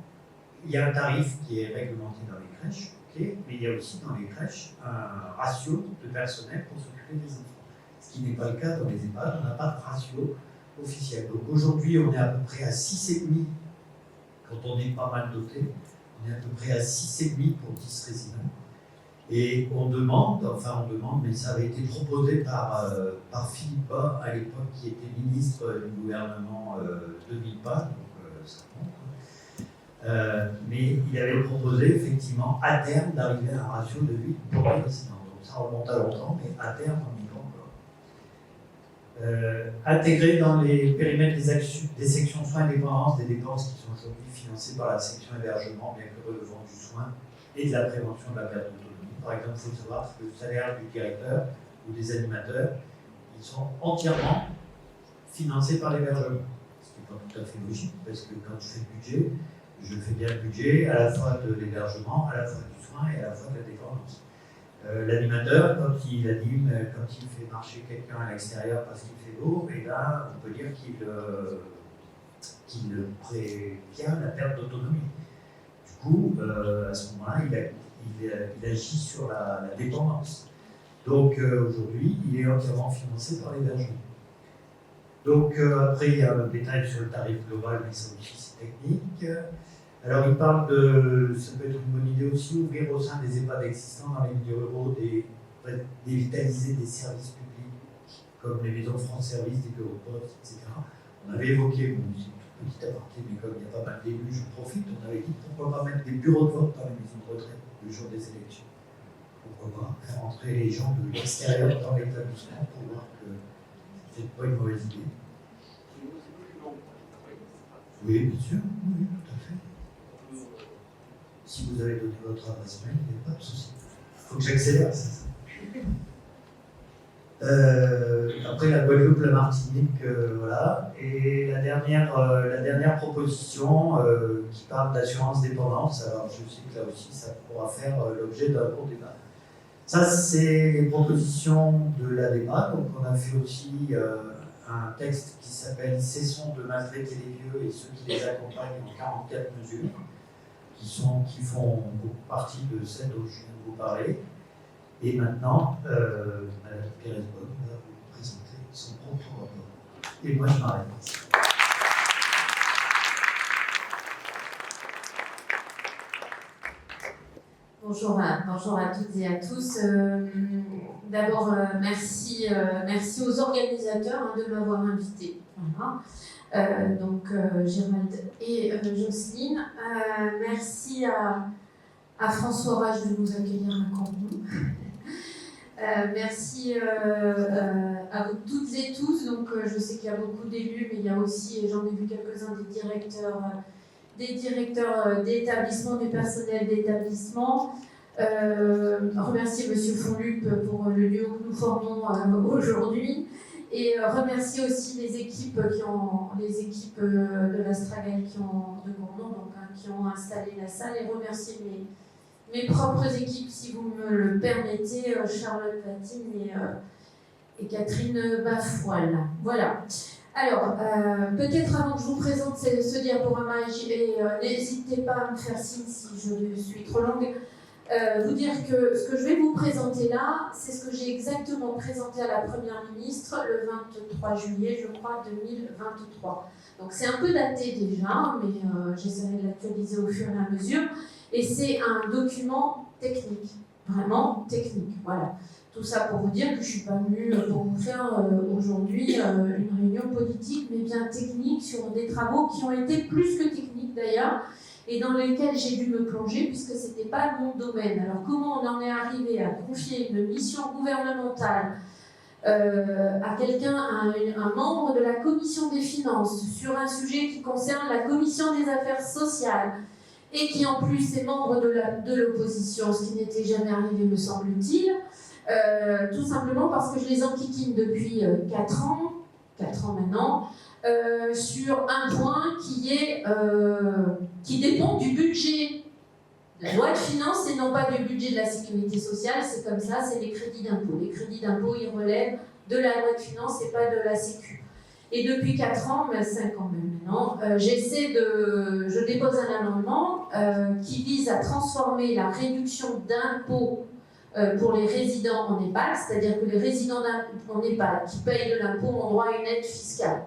il y a un tarif qui est réglementé dans les crèches, okay, mais il y a aussi dans les crèches un ratio de personnel pour s'occuper des enfants. Ce qui n'est pas le cas dans les EHPAD, on n'a pas de ratio officiel. Donc aujourd'hui, on est à peu près à 6,5 quand on est pas mal doté. On est à peu près à 6,5 pour 10 résidents. Et on demande, mais ça avait été proposé par Philippe Bas à l'époque, qui était ministre du gouvernement de Villepin, donc ça compte. Mais il avait proposé effectivement à terme d'arriver à un ratio de 8 pour les résidents. Donc ça remonte à longtemps, mais à terme on y va encore. Intégrer dans les périmètres des sections soins et dépendance des dépenses qui sont aujourd'hui financées par la section hébergement, bien que relevant du soin et de la prévention de la perte d'autonomie. Par exemple, il faut savoir que le salaire du directeur ou des animateurs, ils sont entièrement financés par l'hébergement. Ce qui n'est pas tout à fait logique, parce que quand je fais le budget, je fais bien le budget à la fois de l'hébergement, à la fois du soin et à la fois de la dépendance. L'animateur, quand il anime, quand il fait marcher quelqu'un à l'extérieur parce qu'il fait beau, et là, on peut dire qu'il prévient la perte d'autonomie. Du coup, à ce moment-là, il agit sur la dépendance. Donc aujourd'hui, il est entièrement financé par l'hébergement. Donc après, il y a un détail sur le tarif global, mais ça aussi c'est technique. Alors il parle de, ça peut être une bonne idée aussi, ouvrir au sein des EHPAD existants dans les milieux ruraux, dévitaliser des services publics comme les maisons France Service, des bureaux de poste, etc. On avait évoqué, bon, c'est une petite aparté, mais comme il y a pas mal d'élus, je profite, on avait dit pourquoi pas mettre des bureaux de vote dans les maisons de retraite le jour des élections. Pourquoi pas faire entrer les gens de l'extérieur dans l'établissement pour voir que c'est pas une mauvaise idée. Oui, bien sûr, oui, tout à fait. Si vous avez donné votre adresse mail, il n'y a pas de souci. Il faut que j'accélère, c'est ça. Après la Guadeloupe, la Martinique, voilà. Et la dernière proposition qui parle d'assurance dépendance, alors je sais que là aussi ça pourra faire l'objet d'un bon débat. Ça, c'est les propositions de la débat. Donc on a fait aussi un texte qui s'appelle « Cessons de maltraiter les vieux et ceux qui les accompagnent en 44 mesures ». Qui font partie de celle dont je viens de vous parler. Et maintenant, Mme Pérez Bob va vous présenter son propre rapport. Et moi, je m'arrête. Bonjour à toutes et à tous. D'abord, merci aux organisateurs de m'avoir invité. Voilà. Gérald et Jocelyne. Merci à François Rage de nous accueillir à Cambon. Merci à vous toutes et tous. Donc, je sais qu'il y a beaucoup d'élus, mais il y a aussi, j'en ai vu quelques-uns, des directeurs d'établissement, du personnel d'établissement. Remercier M. Fonlup pour le lieu où nous formons aujourd'hui. Et remercier aussi les équipes de l'Astragal de Gourdon, qui ont installé la salle, et remercier mes propres équipes, si vous me le permettez, Charlotte Latine et Catherine Bafoil. Voilà. Alors, peut-être avant que je vous présente ce diaporama, n'hésitez pas à me faire signe si je suis trop longue. Vous dire que ce que je vais vous présenter là, c'est ce que j'ai exactement présenté à la Première ministre le 23 juillet, je crois, 2023. Donc c'est un peu daté déjà, mais j'essaierai de l'actualiser au fur et à mesure. Et c'est un document technique, vraiment technique, voilà. Tout ça pour vous dire que je ne suis pas venue pour vous faire aujourd'hui une réunion politique, mais bien technique sur des travaux qui ont été plus que techniques d'ailleurs, et dans lesquels j'ai dû me plonger puisque ce n'était pas mon domaine. Alors comment on en est arrivé à confier une mission gouvernementale à quelqu'un, un membre de la commission des finances sur un sujet qui concerne la commission des affaires sociales et qui en plus est membre de l'opposition, ce qui n'était jamais arrivé me semble-t-il, tout simplement parce que je les enquiquine depuis 4 ans maintenant, sur un point qui dépend du budget de la loi de finances et non pas du budget de la sécurité sociale. C'est comme ça, c'est les crédits d'impôt. Les crédits d'impôt, ils relèvent de la loi de finances et pas de la sécu. Et depuis 4 ans, mais 5 ans même maintenant, je dépose un amendement qui vise à transformer la réduction d'impôt pour les résidents en EHPAD, c'est-à-dire que les résidents en EHPAD qui payent de l'impôt ont droit à une aide fiscale.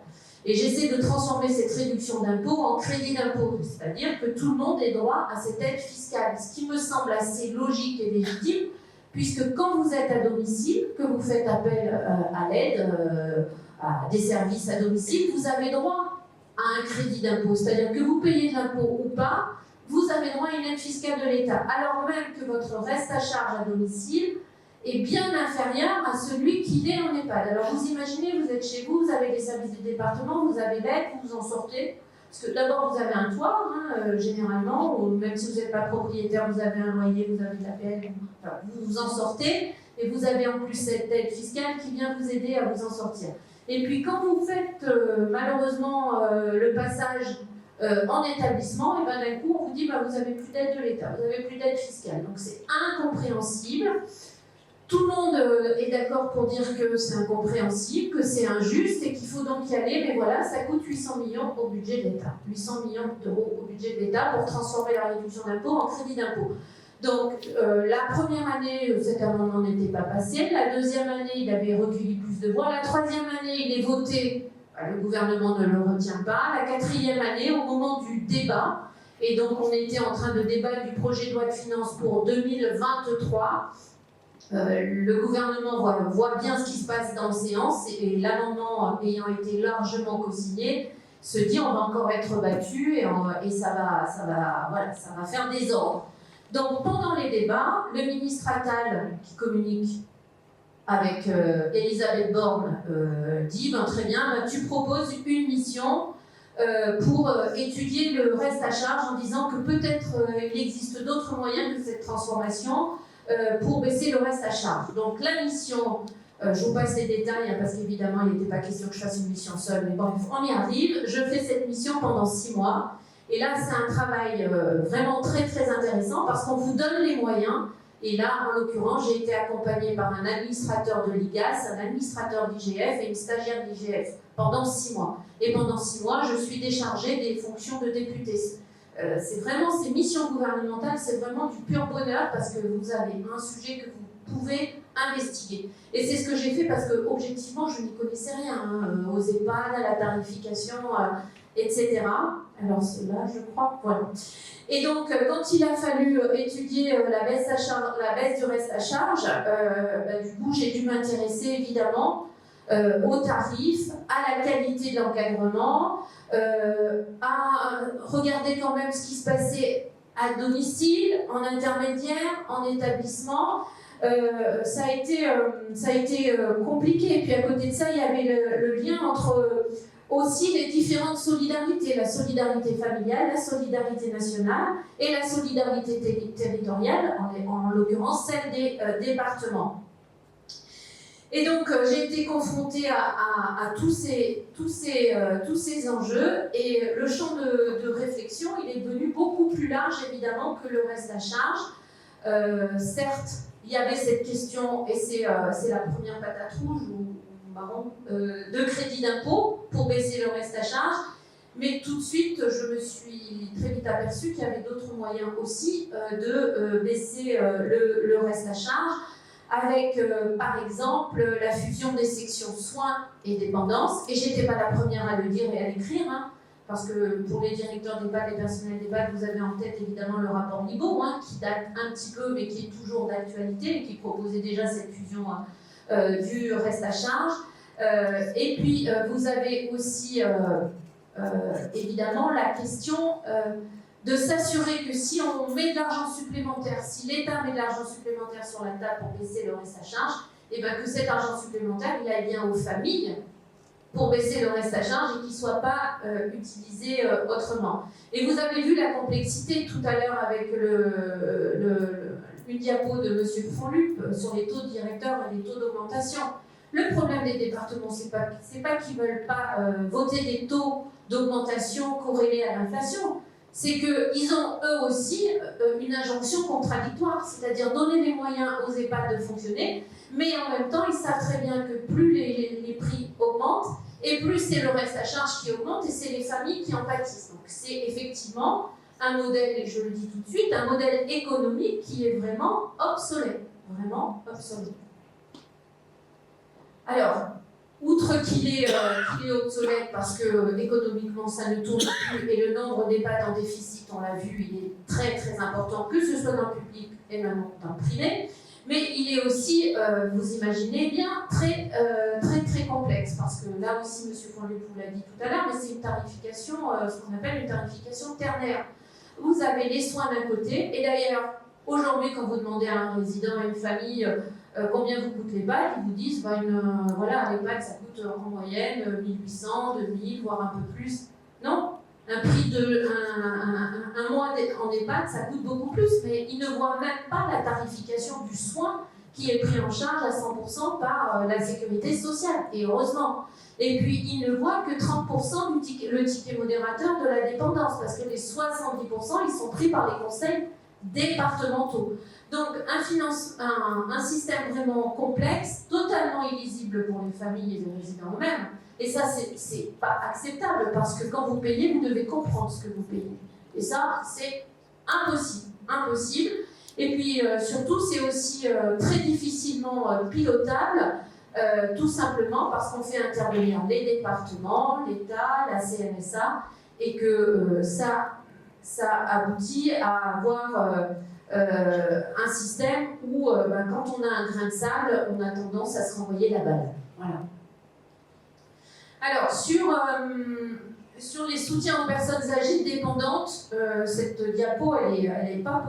Et j'essaie de transformer cette réduction d'impôt en crédit d'impôt, c'est-à-dire que tout le monde ait droit à cette aide fiscale, ce qui me semble assez logique et légitime, puisque quand vous êtes à domicile, que vous faites appel à l'aide, à des services à domicile, vous avez droit à un crédit d'impôt, c'est-à-dire que vous payez de l'impôt ou pas, vous avez droit à une aide fiscale de l'État, alors même que votre reste à charge à domicile est bien inférieur à celui qu'il est en EHPAD. Alors vous imaginez, vous êtes chez vous, vous avez des services du département, vous avez l'aide, vous en sortez, parce que d'abord vous avez un toit, généralement, ou même si vous n'êtes pas propriétaire, vous avez un loyer, vous avez de l'APL, enfin, vous vous en sortez, et vous avez en plus cette aide fiscale qui vient vous aider à vous en sortir. Et puis quand vous faites malheureusement le passage en établissement, et ben d'un coup on vous dit vous n'avez plus d'aide de l'État, vous n'avez plus d'aide fiscale. Donc c'est incompréhensible. Tout le monde est d'accord pour dire que c'est incompréhensible, que c'est injuste et qu'il faut donc y aller, mais voilà, ça coûte 800 millions au budget de l'État. 800 millions d'euros au budget de l'État pour transformer la réduction d'impôt en crédit d'impôt. Donc, la première année, cet amendement n'était pas passé. La deuxième année, il avait recueilli plus de voix. La troisième année, il est voté. Le gouvernement ne le retient pas. La quatrième année, au moment du débat, et donc on était en train de débattre du projet de loi de finances pour 2023, le gouvernement voit bien ce qui se passe dans les séances et l'amendement ayant été largement co-signé, se dit on va encore être battu et ça va faire désordre. Donc pendant les débats, le ministre Attal, qui communique avec Elisabeth Borne, dit très bien, tu proposes une mission pour étudier le reste à charge en disant que peut-être il existe d'autres moyens que cette transformation pour baisser le reste à charge. Donc la mission, je vous passe les détails parce qu'évidemment il n'était pas question que je fasse une mission seule, mais bon, on y arrive. Je fais cette mission pendant 6 mois. Et là, c'est un travail vraiment très très intéressant parce qu'on vous donne les moyens. Et là, en l'occurrence, j'ai été accompagnée par un administrateur de l'IGAS, un administrateur d'IGF et une stagiaire d'IGF pendant 6 mois. Et pendant 6 mois, je suis déchargée des fonctions de députée. C'est vraiment ces missions gouvernementales, c'est vraiment du pur bonheur parce que vous avez un sujet que vous pouvez investiguer. Et c'est ce que j'ai fait parce que objectivement, je n'y connaissais rien aux EHPAD, à la tarification, etc. Alors c'est là, je crois, voilà. Et donc, quand il a fallu étudier la baisse du reste à charge, du coup, j'ai dû m'intéresser évidemment aux tarifs, à la qualité de l'encadrement, à regarder quand même ce qui se passait à domicile, en intermédiaire, en établissement. Ça a été compliqué. Et puis à côté de ça, il y avait le lien entre aussi les différentes solidarités, la solidarité familiale, la solidarité nationale et la solidarité territoriale, en l'occurrence celle des départements. Et donc j'ai été confrontée à tous ces enjeux et le champ de réflexion il est devenu beaucoup plus large évidemment que le reste à charge. Certes, il y avait cette question, et c'est la première patate rouge ou marron, de crédit d'impôt pour baisser le reste à charge, mais tout de suite je me suis très vite aperçue qu'il y avait d'autres moyens aussi de baisser le reste à charge, avec par exemple la fusion des sections soins et dépendance, et j'étais pas la première à le dire et à l'écrire, parce que pour les directeurs d'EHPAD, les personnels d'EHPAD, vous avez en tête évidemment le rapport Nibault, qui date un petit peu mais qui est toujours d'actualité et qui proposait déjà cette fusion du reste à charge. Et puis vous avez aussi évidemment la question de s'assurer que si on met de l'argent supplémentaire, si l'État met de l'argent supplémentaire sur la table pour baisser le reste à charge, et bien que cet argent supplémentaire il aille bien aux familles pour baisser le reste à charge et qu'il ne soit pas utilisé autrement. Et vous avez vu la complexité tout à l'heure avec une diapo de M. Fonlup sur les taux directeurs et les taux d'augmentation. Le problème des départements, c'est pas qu'ils ne veulent pas voter des taux d'augmentation corrélés à l'inflation, c'est qu'ils ont eux aussi une injonction contradictoire, c'est-à-dire donner les moyens aux EHPAD de fonctionner, mais en même temps, ils savent très bien que plus les prix augmentent, et plus c'est le reste à charge qui augmente, et c'est les familles qui en pâtissent. Donc c'est effectivement un modèle, et je le dis tout de suite, un modèle économique qui est vraiment obsolète. Vraiment obsolète. Alors, outre qu'il est obsolète parce que économiquement ça ne tourne plus et le nombre d'EHPAD en déficit, on l'a vu, il est très très important, que ce soit dans le public et même dans le privé, mais il est aussi, vous imaginez bien, très très complexe parce que là aussi, M. Fonlup vous l'a dit tout à l'heure, mais c'est une tarification, ce qu'on appelle une tarification ternaire. Vous avez les soins d'un côté, et d'ailleurs, aujourd'hui, quand vous demandez à un résident, à une famille, combien vous coûte l'EHPAD, ils vous disent, voilà, l'EHPAD, ça coûte en moyenne 1800, 2000, voire un peu plus. Non, un prix un mois en EHPAD, ça coûte beaucoup plus, mais ils ne voient même pas la tarification du soin qui est pris en charge à 100% par la sécurité sociale, et heureusement. Et puis, ils ne voient que 30% le ticket modérateur de la dépendance, parce que les 70%, ils sont pris par les conseils départementaux. Donc un système vraiment complexe, totalement illisible pour les familles et les résidents eux-mêmes. Et ça, c'est pas acceptable parce que quand vous payez, vous devez comprendre ce que vous payez. Et ça, c'est impossible. Et puis surtout, c'est aussi très difficilement pilotable, tout simplement parce qu'on fait intervenir les départements, l'État, la CNSA, et que ça aboutit à avoir un système où quand on a un grain de sable, on a tendance à se renvoyer la balle. Voilà. Alors, sur les soutiens aux personnes âgées dépendantes, cette diapo, elle est pas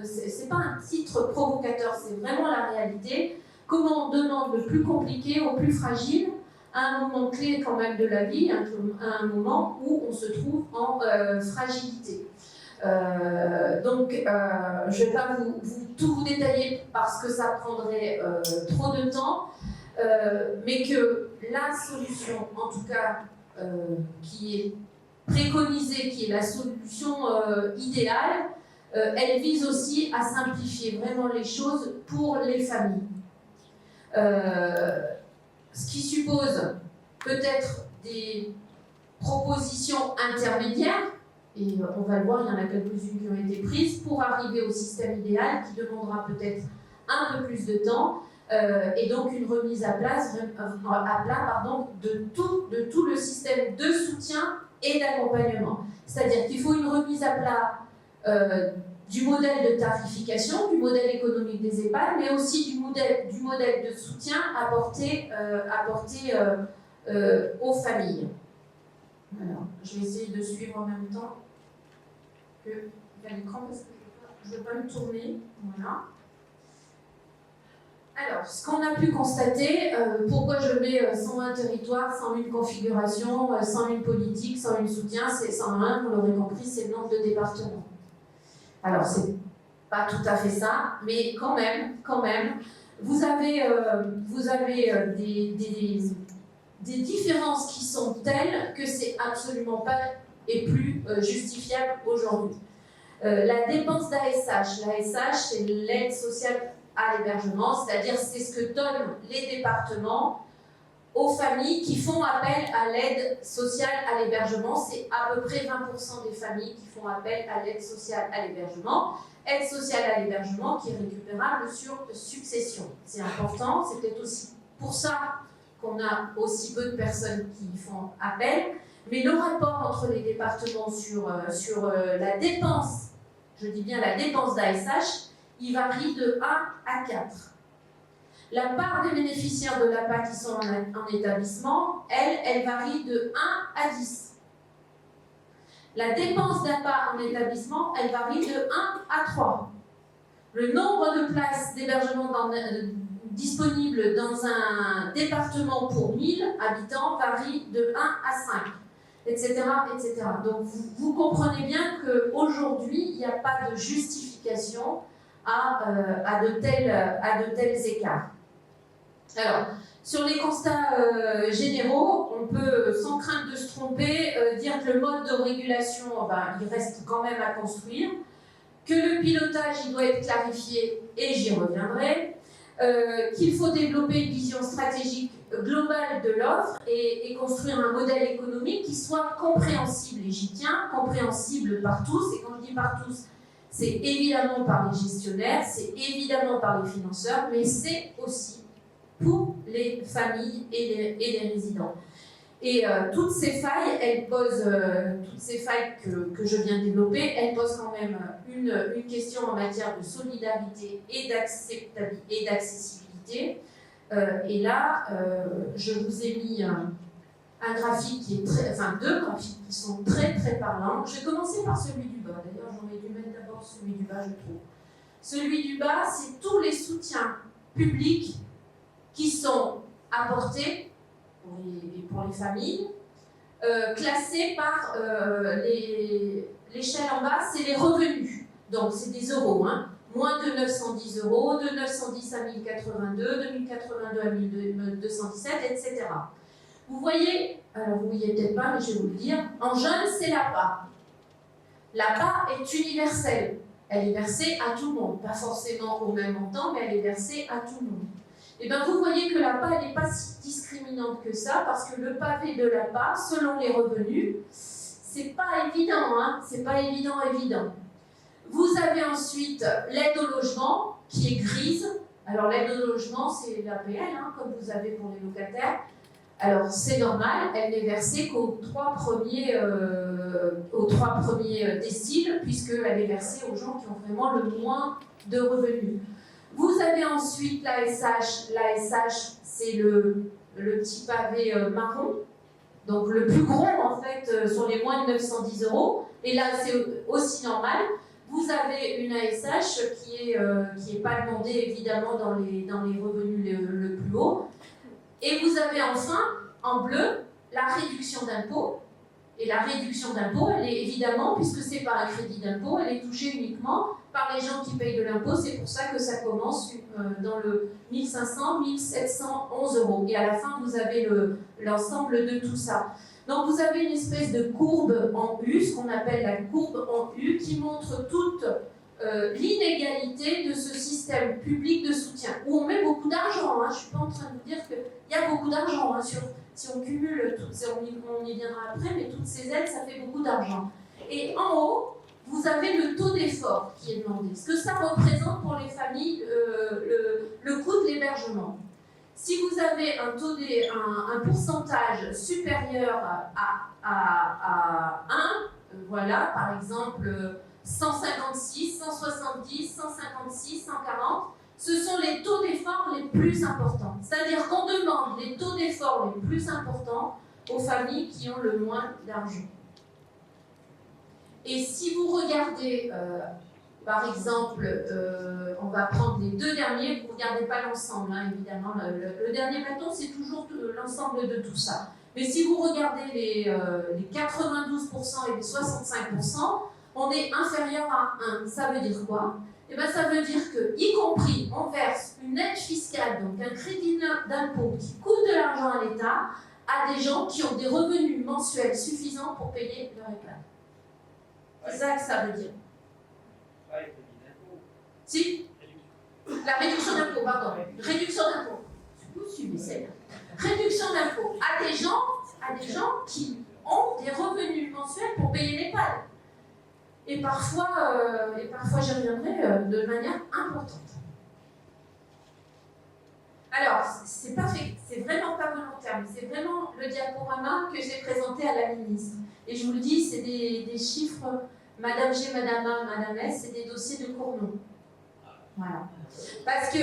c'est pas un titre provocateur, c'est vraiment la réalité. Comment on demande le plus compliqué au plus fragile à un moment clé quand même de la vie, à un moment où on se trouve en fragilité. Donc, je ne vais pas tout vous détailler parce que ça prendrait trop de temps, mais que la solution, en tout cas, qui est préconisée, qui est la solution idéale, elle vise aussi à simplifier vraiment les choses pour les familles. Ce qui suppose peut-être des propositions intermédiaires, et on va le voir, il y en a quelques-unes qui ont été prises pour arriver au système idéal qui demandera peut-être un peu plus de temps, et donc une remise à plat de tout le système de soutien et d'accompagnement. C'est-à-dire qu'il faut une remise à plat du modèle de tarification, du modèle économique des EHPAD, mais aussi du modèle de soutien apporté aux familles. Alors, je vais essayer de suivre en même temps que l'écran parce que je ne veux pas me tourner. Voilà. Alors, ce qu'on a pu constater, pourquoi je mets 101 territoires, 101 configurations, 101 politiques, 101 soutiens, c'est 101, vous l'aurez compris, c'est le nombre de départements. Alors, c'est pas tout à fait ça, mais quand même, vous avez des différences qui sont telles que c'est absolument pas et plus justifiable aujourd'hui. La dépense d'ASH, l'ASH c'est l'aide sociale à l'hébergement, c'est-à-dire c'est ce que donnent les départements aux familles qui font appel à l'aide sociale à l'hébergement. C'est à peu près 20% des familles qui font appel à l'aide sociale à l'hébergement. Aide sociale à l'hébergement qui est récupérable sur succession. C'est important, c'est peut-être aussi pour ça qu'on a aussi peu de personnes qui y font appel. Mais le rapport entre les départements sur la dépense, je dis bien la dépense d'ASH, il varie de 1 à 4. La part des bénéficiaires de l'APA qui sont en établissement, elle varie de 1 à 10. La dépense d'APA en établissement, elle varie de 1 à 3. Le nombre de places d'hébergement disponibles dans un département pour 1000 habitants varie de 1 à 5, etc. etc. Donc vous comprenez bien qu'aujourd'hui, il n'y a pas de justification à de tels écarts. Alors, sur les constats généraux, on peut, sans crainte de se tromper, dire que le mode de régulation, il reste quand même à construire, que le pilotage, il doit être clarifié, et j'y reviendrai, qu'il faut développer une vision stratégique globale de l'offre et construire un modèle économique qui soit compréhensible, et j'y tiens, compréhensible par tous, et quand je dis par tous, c'est évidemment par les gestionnaires, c'est évidemment par les financeurs, mais c'est aussi pour les familles et les résidents. Et toutes ces failles, elles posent, toutes ces failles que je viens de développer, elles posent quand même une question en matière de solidarité et d'accessibilité. Et là, je vous ai mis un graphique qui est deux graphiques qui sont très très parlants. Je vais commencer par celui du bas. D'ailleurs, j'aurais dû mettre d'abord celui du bas, je trouve. Celui du bas, c'est tous les soutiens publics qui sont apportés pour les familles, classés par l'échelle en bas, c'est les revenus. Donc, c'est des euros, hein. Moins de 910 euros, de 910 à 1082, de 1082 à 1217, etc. Vous voyez, alors vous ne voyez peut-être pas, mais je vais vous le dire, en jaune, c'est l'APA. L'APA est universelle. Elle est versée à tout le monde, pas forcément au même montant, mais elle est versée à tout le monde. Et bien vous voyez que l'APA, elle n'est pas si discriminante que ça, parce que le pavé de l'APA, selon les revenus, c'est pas évident, hein, c'est pas évident. Vous avez ensuite l'aide au logement, qui est grise. Alors l'aide au logement, c'est l'APL, hein, comme vous avez pour les locataires. Alors c'est normal, elle n'est versée qu'aux trois premiers déciles, puisqu'elle est versée aux gens qui ont vraiment le moins de revenus. Vous avez ensuite l'ASH. L'ASH, c'est le petit pavé marron, donc le plus gros en fait sur les moins de 910 €. Et là, c'est aussi normal. Vous avez une ASH qui est pas demandée évidemment dans les revenus le plus haut. Et vous avez enfin, en bleu, la réduction d'impôt. Et la réduction d'impôt, elle est évidemment, puisque c'est par un crédit d'impôt, elle est touchée uniquement par les gens qui payent de l'impôt. C'est pour ça que ça commence dans le 1500, 1711 €. Et à la fin, vous avez l'ensemble de tout ça. Donc vous avez une espèce de courbe en U, ce qu'on appelle la courbe en U, qui montre toute l'inégalité de ce système public de soutien, où on met beaucoup d'argent. Hein. Je ne suis pas en train de vous dire qu'il y a beaucoup d'argent. Hein, si on cumule, on y viendra après, mais toutes ces aides, ça fait beaucoup d'argent. Et en haut, vous avez le taux d'effort qui est demandé. Ce que ça représente pour les familles, le coût de l'hébergement. Si vous avez un pourcentage supérieur à 1, voilà, par exemple 156, 170, 156, 140, ce sont les taux d'effort les plus importants. C'est-à-dire qu'on demande les taux d'effort les plus importants aux familles qui ont le moins d'argent. Et si vous regardez, par exemple, on va prendre les deux derniers, vous ne regardez pas l'ensemble, hein, évidemment. Le dernier bâton, c'est toujours l'ensemble de tout ça. Mais si vous regardez les 92% et les 65%, on est inférieur à 1. Ça veut dire quoi? Eh bien, ça veut dire que, y compris, on verse une aide fiscale, donc un crédit d'impôt qui coûte de l'argent à l'État, à des gens qui ont des revenus mensuels suffisants pour payer leur EHPAD. C'est ça que ça veut dire. Si? La réduction d'impôt, pardon. Réduction d'impôt. Vous suivez celle-là. Réduction d'impôt à des gens qui ont des revenus mensuels pour payer l'EHPAD. Et parfois j'y reviendrai de manière importante. Alors, c'est vraiment pas volontaire, mais c'est vraiment le diaporama que j'ai présenté à la ministre. Et je vous le dis, c'est des chiffres, Madame G, Madame A, Madame S, c'est des dossiers de Cournot. Voilà. Parce que,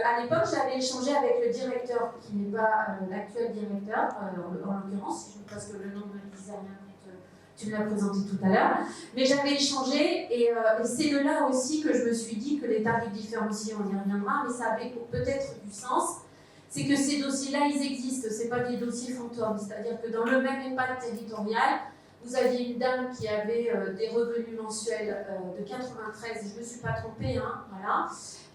à l'époque, j'avais échangé avec le directeur, qui n'est pas l'actuel directeur, en l'occurrence, parce que le nom ne me disait rien. Tu me l'as présenté tout à l'heure, mais j'avais échangé et c'est de là aussi que je me suis dit que les tarifs différenciés, on y reviendra, mais ça avait peut-être du sens. C'est que ces dossiers-là, ils existent, c'est pas des dossiers fantômes, c'est-à-dire que dans le même EHPAD territorial, vous aviez une dame qui avait des revenus mensuels de 93, je ne me suis pas trompée, hein, voilà,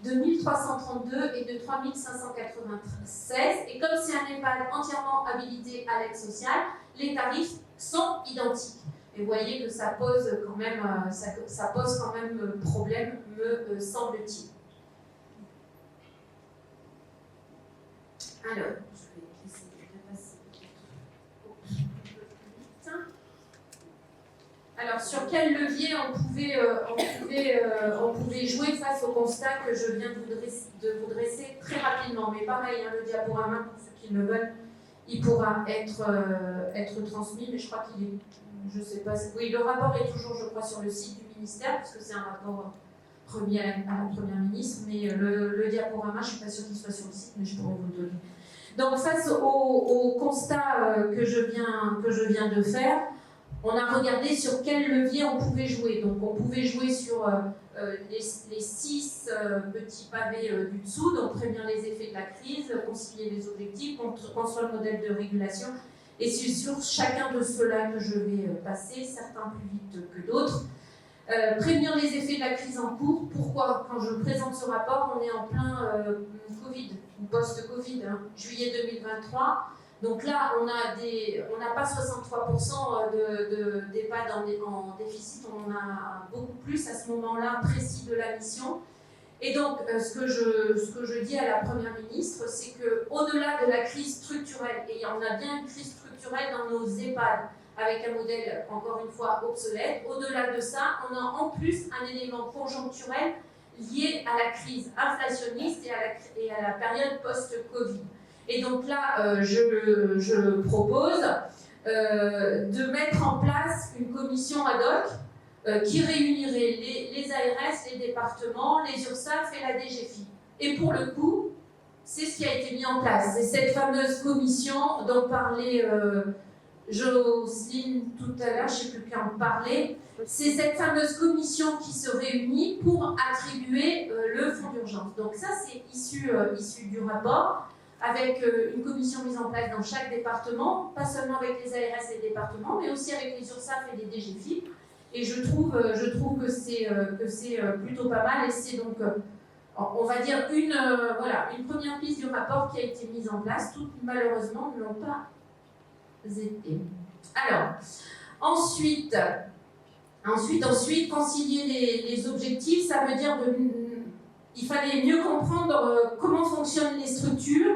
de 1332 et de 3596, et comme c'est un EHPAD entièrement habilité à l'aide sociale, les tarifs sont identiques. Et vous voyez que ça pose quand même, problème, me semble-t-il. Alors, je vais essayer de passer un peu plus vite. Alors, sur quel levier on pouvait jouer face au constat que je viens de vous dresser très rapidement. Mais pareil, hein, le diaporama, pour ceux qui le veulent, il pourra être transmis, mais je crois qu'il est, je sais pas, oui, le rapport est toujours, je crois, sur le site du ministère, parce que c'est un rapport remis à la Première ministre, mais le diaporama, je ne suis pas sûre qu'il soit sur le site, mais je pourrais vous le donner. Donc, face au constat que je viens de faire, on a regardé sur quel levier on pouvait jouer. Donc, on pouvait jouer sur les 6 petits pavés du dessous, donc prévenir les effets de la crise, concilier les objectifs, construire le modèle de régulation. Et c'est sur chacun de ceux-là que je vais passer, certains plus vite que d'autres. Prévenir les effets de la crise en cours. Pourquoi? Quand je présente ce rapport, on est en plein Covid, ou post-Covid, hein, juillet 2023. Donc là, on n'a pas 63% d'EHPAD en déficit, on en a beaucoup plus à ce moment-là précis de la mission. Et donc, ce que je dis à la Première ministre, c'est qu'au-delà de la crise structurelle, et on a bien une crise structurelle dans nos EHPAD, avec un modèle, encore une fois, obsolète, au-delà de ça, on a en plus un élément conjoncturel lié à la crise inflationniste et à la période post-Covid. Et donc là, je propose de mettre en place une commission ad hoc qui réunirait les ARS, les départements, les URSSAF et la DGFiP. Et pour le coup, c'est ce qui a été mis en place. C'est cette fameuse commission dont parlait Jocelyne tout à l'heure, je ne sais plus qui en parlait. C'est cette fameuse commission qui se réunit pour attribuer le fonds d'urgence. Donc ça, c'est issu du rapport, avec une commission mise en place dans chaque département, pas seulement avec les ARS et les départements, mais aussi avec les URSSAF et les DGFiP. Et je trouve que c'est plutôt pas mal, et c'est donc, on va dire, une première piste du rapport qui a été mise en place. Toutes, malheureusement, ne l'ont pas été. Alors, ensuite, concilier les objectifs, ça veut dire il fallait mieux comprendre comment fonctionnent les structures,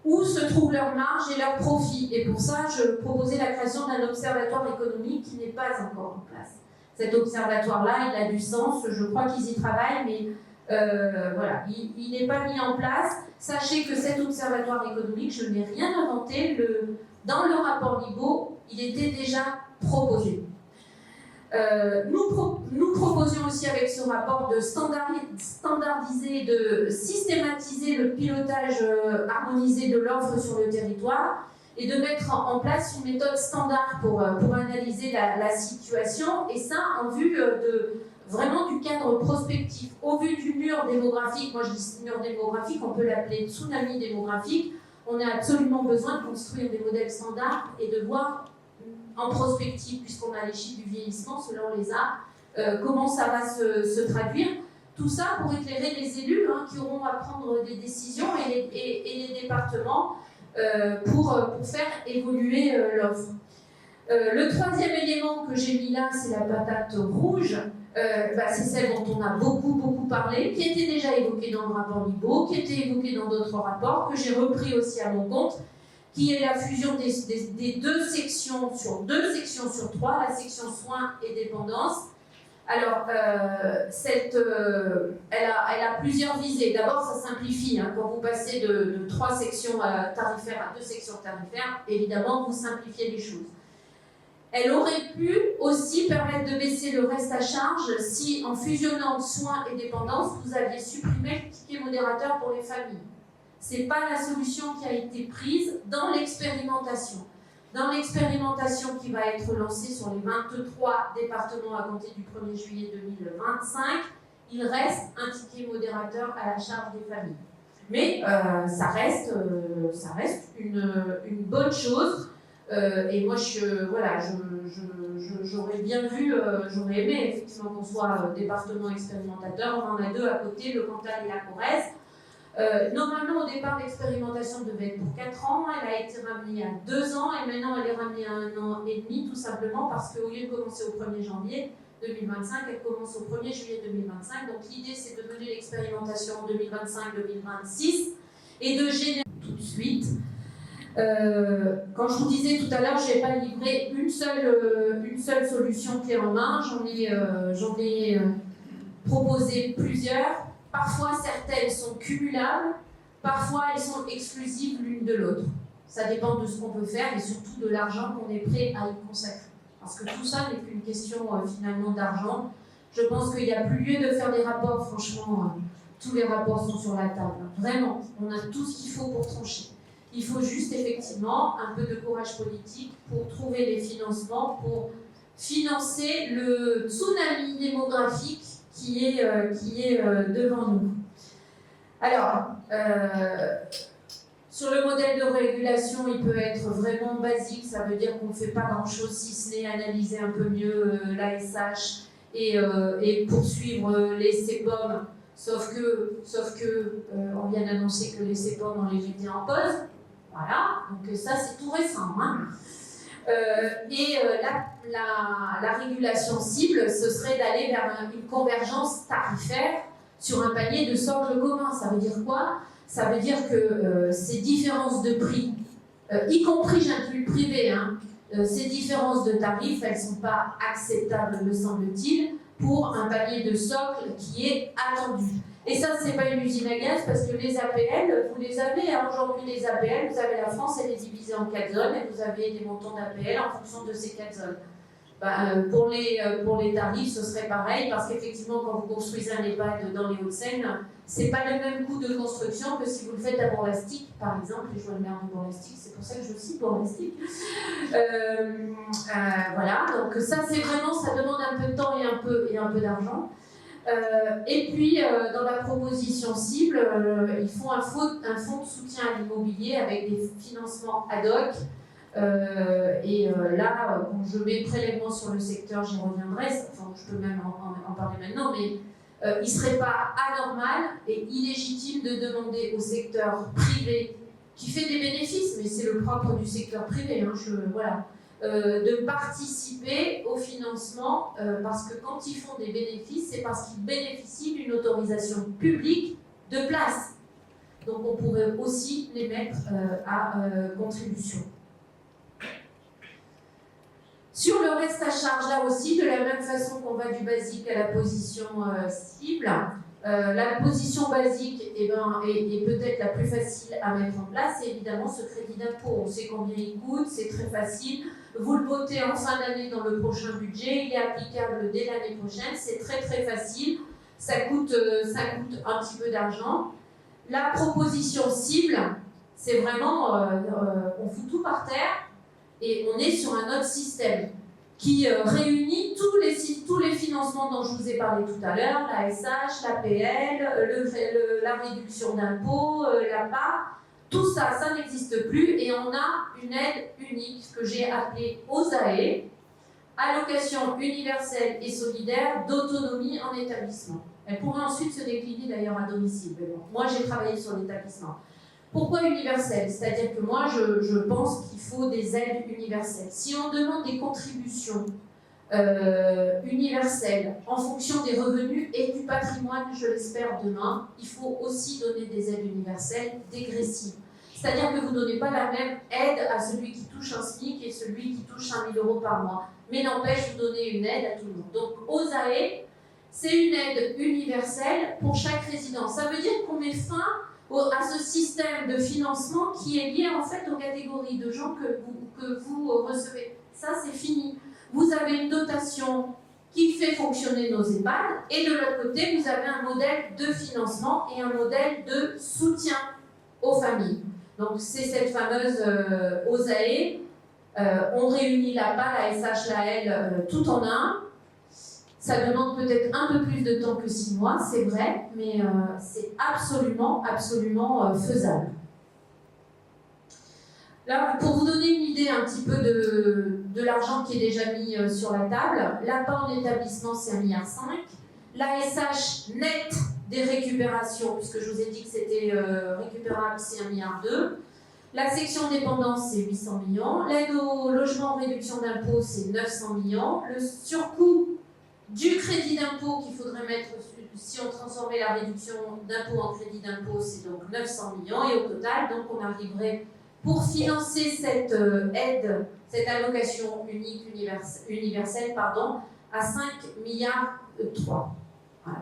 où se trouvent leurs marges et leurs profits. Et pour ça, je proposais la création d'un observatoire économique qui n'est pas encore en place. Cet observatoire-là, il a du sens, je crois qu'ils y travaillent, mais voilà, il n'est pas mis en place. Sachez que cet observatoire économique, je n'ai rien inventé, dans le rapport Libault, il était déjà proposé. Nous proposions aussi avec ce rapport de standardiser, de systématiser le pilotage harmonisé de l'offre sur le territoire et de mettre en place une méthode standard pour analyser la situation, et ça en vue vraiment du cadre prospectif. Au vu du mur démographique, moi je dis mur démographique, on peut l'appeler tsunami démographique, on a absolument besoin de construire des modèles standards et de voir en prospective, puisqu'on a les chiffres du vieillissement, cela on les a, comment ça va se traduire. Tout ça pour éclairer les élus qui auront à prendre des décisions et les départements pour faire évoluer l'offre. Le troisième élément que j'ai mis là, c'est la patate rouge. C'est celle dont on a beaucoup parlé, qui était déjà évoquée dans le rapport Libault, qui était évoquée dans d'autres rapports, que j'ai repris aussi à mon compte, qui est la fusion des deux sections sur 3, la section soins et dépendance. Alors, elle a plusieurs visées. D'abord, ça simplifie. Quand vous passez de 3 sections tarifaires à 2 sections tarifaires, évidemment, vous simplifiez les choses. Elle aurait pu aussi permettre de baisser le reste à charge si, en fusionnant soins et dépendance, vous aviez supprimé le ticket modérateur pour les familles. Ce n'est pas la solution qui a été prise dans l'expérimentation. Dans l'expérimentation qui va être lancée sur les 23 départements à compter du 1er juillet 2025, il reste un ticket modérateur à la charge des familles. Mais ça reste une bonne chose. Et moi, j'aurais bien vu, j'aurais aimé effectivement qu'on soit département expérimentateur. On en a 2 à côté, le Cantal et la Corrèze. Normalement, au départ, l'expérimentation devait être pour 4 ans. Elle a été ramenée à 2 ans et maintenant, elle est ramenée à 1 an et demi, tout simplement parce qu'au lieu de commencer au 1er janvier 2025, elle commence au 1er juillet 2025. Donc, l'idée, c'est de mener l'expérimentation en 2025-2026 et de générer tout de suite. Quand je vous disais tout à l'heure, je n'ai pas livré une seule solution clé en main. J'en ai proposé plusieurs. Parfois, certaines sont cumulables, parfois elles sont exclusives l'une de l'autre. Ça dépend de ce qu'on peut faire et surtout de l'argent qu'on est prêt à y consacrer. Parce que tout ça n'est qu'une question finalement d'argent. Je pense qu'il n'y a plus lieu de faire des rapports, franchement, tous les rapports sont sur la table. Vraiment, on a tout ce qu'il faut pour trancher. Il faut juste effectivement un peu de courage politique pour trouver les financements, pour financer le tsunami démographique qui est devant nous. Alors, sur le modèle de régulation, il peut être vraiment basique, ça veut dire qu'on ne fait pas grand-chose si ce n'est analyser un peu mieux l'ASH et poursuivre les CEPOM, sauf que on vient d'annoncer que les CEPOM, on les mettait en pause. Voilà, donc ça c'est tout récent. Hein. La régulation cible, ce serait d'aller vers une convergence tarifaire sur un panier de socle commun. Ça veut dire quoi? Ça veut dire que ces différences de prix, y compris j'inclus le privé, hein, ces différences de tarifs, elles ne sont pas acceptables, me semble-t-il, pour un panier de socle qui est attendu. Et ça, ce n'est pas une usine à gaz, parce que les APL, vous les avez. Hein, aujourd'hui, les APL, vous avez la France, elle est divisée en 4 zones, et vous avez des montants d'APL en fonction de ces 4 zones. Pour les tarifs, ce serait pareil, parce qu'effectivement, quand vous construisez un EHPAD dans les Hauts-de-Seine, c'est pas le même coût de construction que si vous le faites à Bourg-Lastic, par exemple. Et je vois le maire de Bourg-Lastic, c'est pour ça que je cite Bourg-Lastic. Voilà, donc ça, c'est vraiment, ça demande un peu de temps et un peu d'argent. Et puis, dans la proposition cible, ils font un fonds de soutien à l'immobilier avec des financements ad hoc. Là, quand je mets prélèvement sur le secteur, j'y reviendrai, enfin, je peux même en parler maintenant, mais il ne serait pas anormal et illégitime de demander au secteur privé, qui fait des bénéfices, mais c'est le propre du secteur privé, hein, voilà, de participer au financement, parce que quand ils font des bénéfices, c'est parce qu'ils bénéficient d'une autorisation publique de place. Donc on pourrait aussi les mettre à contribution. Sur le reste à charge, là aussi, de la même façon qu'on va du basique à la position cible, la position basique est peut-être la plus facile à mettre en place, c'est évidemment ce crédit d'impôt. On sait combien il coûte, c'est très facile. Vous le votez en fin d'année dans le prochain budget, il est applicable dès l'année prochaine, c'est très très facile, ça coûte un petit peu d'argent. La proposition cible, c'est vraiment, on fout tout par terre, et on est sur un autre système qui réunit tous les financements dont je vous ai parlé tout à l'heure, la SH, l'APL, la réduction d'impôts, l'APA, tout ça, ça n'existe plus et on a une aide unique que j'ai appelée OSAE, allocation universelle et solidaire d'autonomie en établissement. Elle pourrait ensuite se décliner d'ailleurs à domicile. Mais bon, moi, j'ai travaillé sur l'établissement. Pourquoi universelle? C'est-à-dire que moi, je pense qu'il faut des aides universelles. Si on demande des contributions universelles en fonction des revenus et du patrimoine, je l'espère demain, il faut aussi donner des aides universelles dégressives. C'est-à-dire que vous ne donnez pas la même aide à celui qui touche un SMIC et celui qui touche 1 000 € par mois. Mais n'empêche, vous donnez une aide à tout le monde. Donc, OSAE, c'est une aide universelle pour chaque résident. Ça veut dire qu'on met fin à ce système de financement qui est lié en fait aux catégories de gens que vous recevez. Ça, c'est fini. Vous avez une dotation qui fait fonctionner nos EHPAD et de l'autre côté, vous avez un modèle de financement et un modèle de soutien aux familles. Donc, c'est cette fameuse OSAE. On réunit l'APA, la SH, la L, tout en un. Ça demande peut-être un peu plus de temps que 6 mois, c'est vrai, mais c'est absolument faisable. Là, pour vous donner une idée un petit peu de l'argent qui est déjà mis sur la table, l'APA en établissement, c'est 1,5 milliard. La SH net des récupérations, puisque je vous ai dit que c'était récupérable, c'est 1,2 milliard. La section dépendance, c'est 800 millions. L'aide au logement en réduction d'impôt, c'est 900 millions. Le surcoût du crédit d'impôt qu'il faudrait mettre, si on transformait la réduction d'impôt en crédit d'impôt, c'est donc 900 millions. Et au total, donc, on arriverait, pour financer cette aide, cette allocation unique, universelle, à 5 milliards 3. Voilà.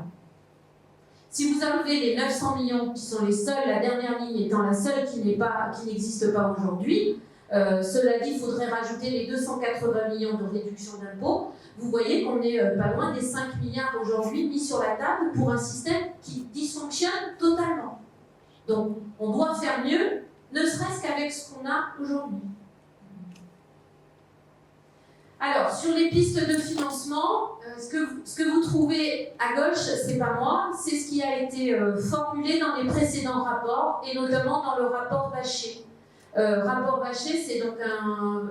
Si vous enlevez les 900 millions qui sont les seuls, la dernière ligne étant la seule qui n'existe pas aujourd'hui, cela dit, il faudrait rajouter les 280 millions de réduction d'impôt. Vous voyez qu'on est pas loin des 5 milliards aujourd'hui mis sur la table pour un système qui dysfonctionne totalement. Donc, on doit faire mieux, ne serait-ce qu'avec ce qu'on a aujourd'hui. Alors, sur les pistes de financement, ce que vous trouvez à gauche, c'est pas moi, c'est ce qui a été formulé dans les précédents rapports, et notamment dans le rapport Vacher. Rapport Vacher, c'est donc un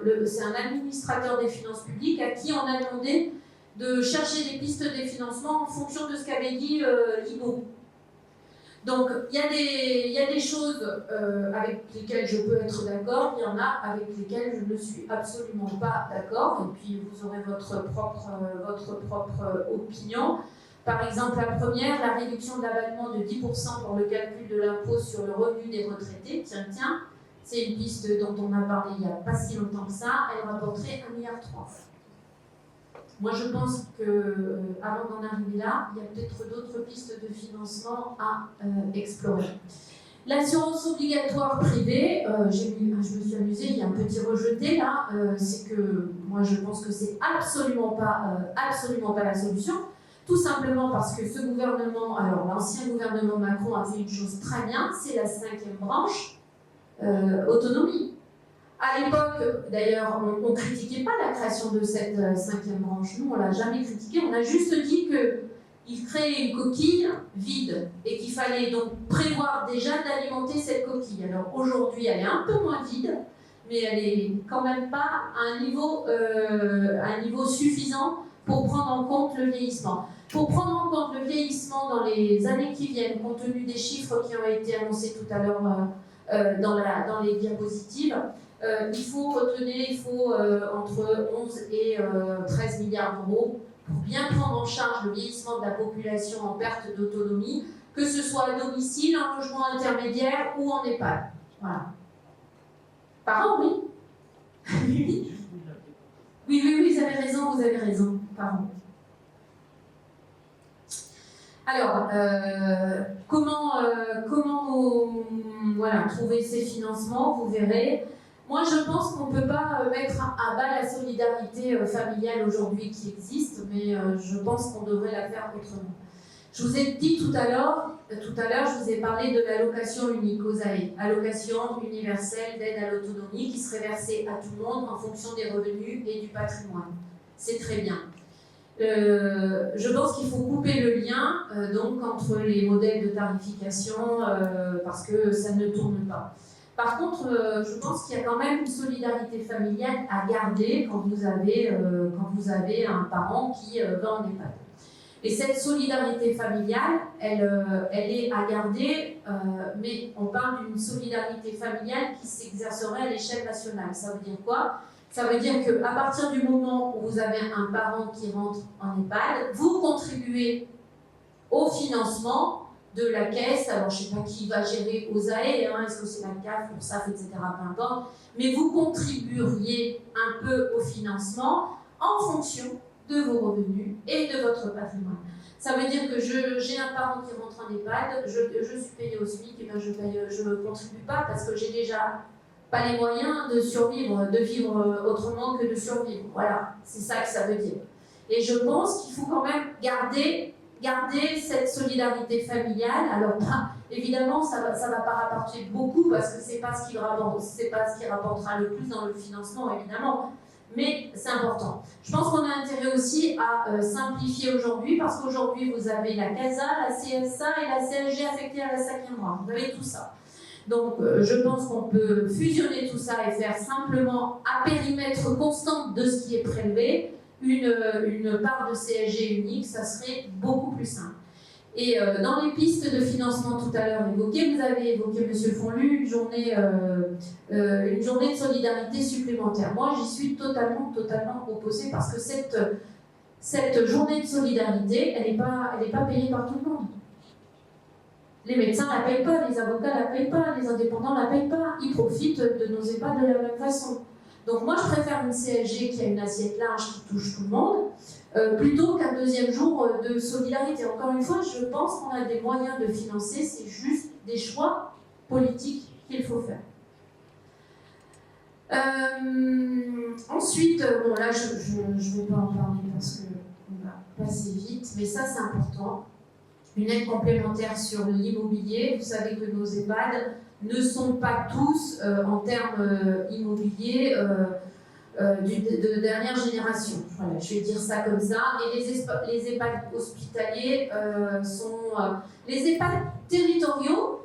administrateur des finances publiques à qui on a demandé de chercher des pistes de financement en fonction de ce qu'avait dit l'IBO. Donc, il y a des choses avec lesquelles je peux être d'accord, il y en a avec lesquelles je ne suis absolument pas d'accord, et puis vous aurez votre propre opinion. Par exemple, la première, la réduction de l'abattement de 10% pour le calcul de l'impôt sur le revenu des retraités. Tiens, c'est une piste dont on a parlé il n'y a pas si longtemps que ça, elle rapporterait 1,3 milliard. Moi, je pense qu'avant d'en arriver là, il y a peut-être d'autres pistes de financement à explorer. L'assurance obligatoire privée, je me suis amusée, il y a un petit rejeté là, c'est que moi je pense que c'est absolument pas la solution, tout simplement parce que ce gouvernement, alors l'ancien gouvernement Macron a fait une chose très bien, c'est la 5e branche, autonomie. À l'époque, d'ailleurs, on ne critiquait pas la création de cette 5e branche. Nous, on ne l'a jamais critiqué. On a juste dit qu'il créait une coquille vide et qu'il fallait donc prévoir déjà d'alimenter cette coquille. Alors aujourd'hui, elle est un peu moins vide, mais elle n'est quand même pas à un niveau suffisant pour prendre en compte le vieillissement. Pour prendre en compte le vieillissement dans les années qui viennent, compte tenu des chiffres qui ont été annoncés tout à l'heure dans les diapositives, il faut entre 11 et 13 milliards d'euros pour bien prendre en charge le vieillissement de la population en perte d'autonomie, que ce soit à domicile, en logement intermédiaire ou en EHPAD. Voilà. Par an, oui. Oui, vous avez raison. Par an. Alors, comment trouver ces financements, vous verrez. Moi, je pense qu'on ne peut pas mettre à bas la solidarité familiale aujourd'hui qui existe, mais je pense qu'on devrait la faire autrement. Je vous ai dit tout à l'heure, je vous ai parlé de l'allocation unique aux AE, allocation universelle d'aide à l'autonomie qui serait versée à tout le monde en fonction des revenus et du patrimoine. C'est très bien. Je pense qu'il faut couper le lien donc entre les modèles de tarification parce que ça ne tourne pas. Par contre, je pense qu'il y a quand même une solidarité familiale à garder quand vous avez un parent qui va en EHPAD. Et cette solidarité familiale, elle est à garder, mais on parle d'une solidarité familiale qui s'exercerait à l'échelle nationale. Ça veut dire quoi ? Ça veut dire qu'à partir du moment où vous avez un parent qui rentre en EHPAD, vous contribuez au financement de la caisse. Alors, je ne sais pas qui va gérer aux AE, est-ce que c'est la CAF, l'URSSAF, etc., peu importe, mais vous contribueriez un peu au financement en fonction de vos revenus et de votre patrimoine. Ça veut dire que j'ai un parent qui rentre en EHPAD, je suis payée au SMIC, et bien je ne contribue pas parce que j'ai déjà pas les moyens de survivre, de vivre autrement que de survivre. Voilà, c'est ça que ça veut dire. Et je pense qu'il faut quand même garder cette solidarité familiale. Alors, évidemment, ça va pas rapporter beaucoup parce que c'est pas ce qui rapportera le plus dans le financement, évidemment. Mais c'est important. Je pense qu'on a intérêt aussi à simplifier aujourd'hui parce qu'aujourd'hui, vous avez la CASA, la CSA et la CSG affectée à la 5e branche. Vous avez tout ça. Donc, je pense qu'on peut fusionner tout ça et faire simplement à périmètre constant de ce qui est prélevé une part de CSG unique, ça serait beaucoup plus simple. Et dans les pistes de financement tout à l'heure évoquées, vous avez évoqué, Monsieur Fonlu, une journée de solidarité supplémentaire. Moi, j'y suis totalement opposée parce que cette journée de solidarité, elle n'est pas payée par tout le monde. Les médecins ne la payent pas, les avocats ne la payent pas, les indépendants ne la payent pas. Ils profitent de nos EHPAD de la même façon. Donc moi, je préfère une CSG qui a une assiette large qui touche tout le monde, plutôt qu'un deuxième jour de solidarité. Encore une fois, je pense qu'on a des moyens de financer, c'est juste des choix politiques qu'il faut faire. Ensuite, bon là, je ne vais pas en parler parce qu'on va passer vite, mais ça c'est important. Une aide complémentaire sur l'immobilier. Vous savez que nos EHPAD ne sont pas tous, en termes immobiliers, de dernière génération. Voilà, je vais dire ça comme ça. Et les EHPAD hospitaliers les EHPAD territoriaux,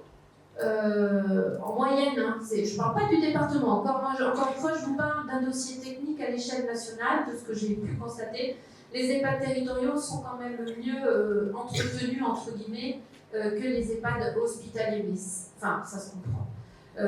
en moyenne, je ne parle pas du département. Encore une fois, je vous parle d'un dossier technique à l'échelle nationale, de ce que j'ai pu constater. Les EHPAD territoriaux sont quand même mieux entretenus, entre guillemets, que les EHPAD hospitaliers, mais enfin, ça se comprend.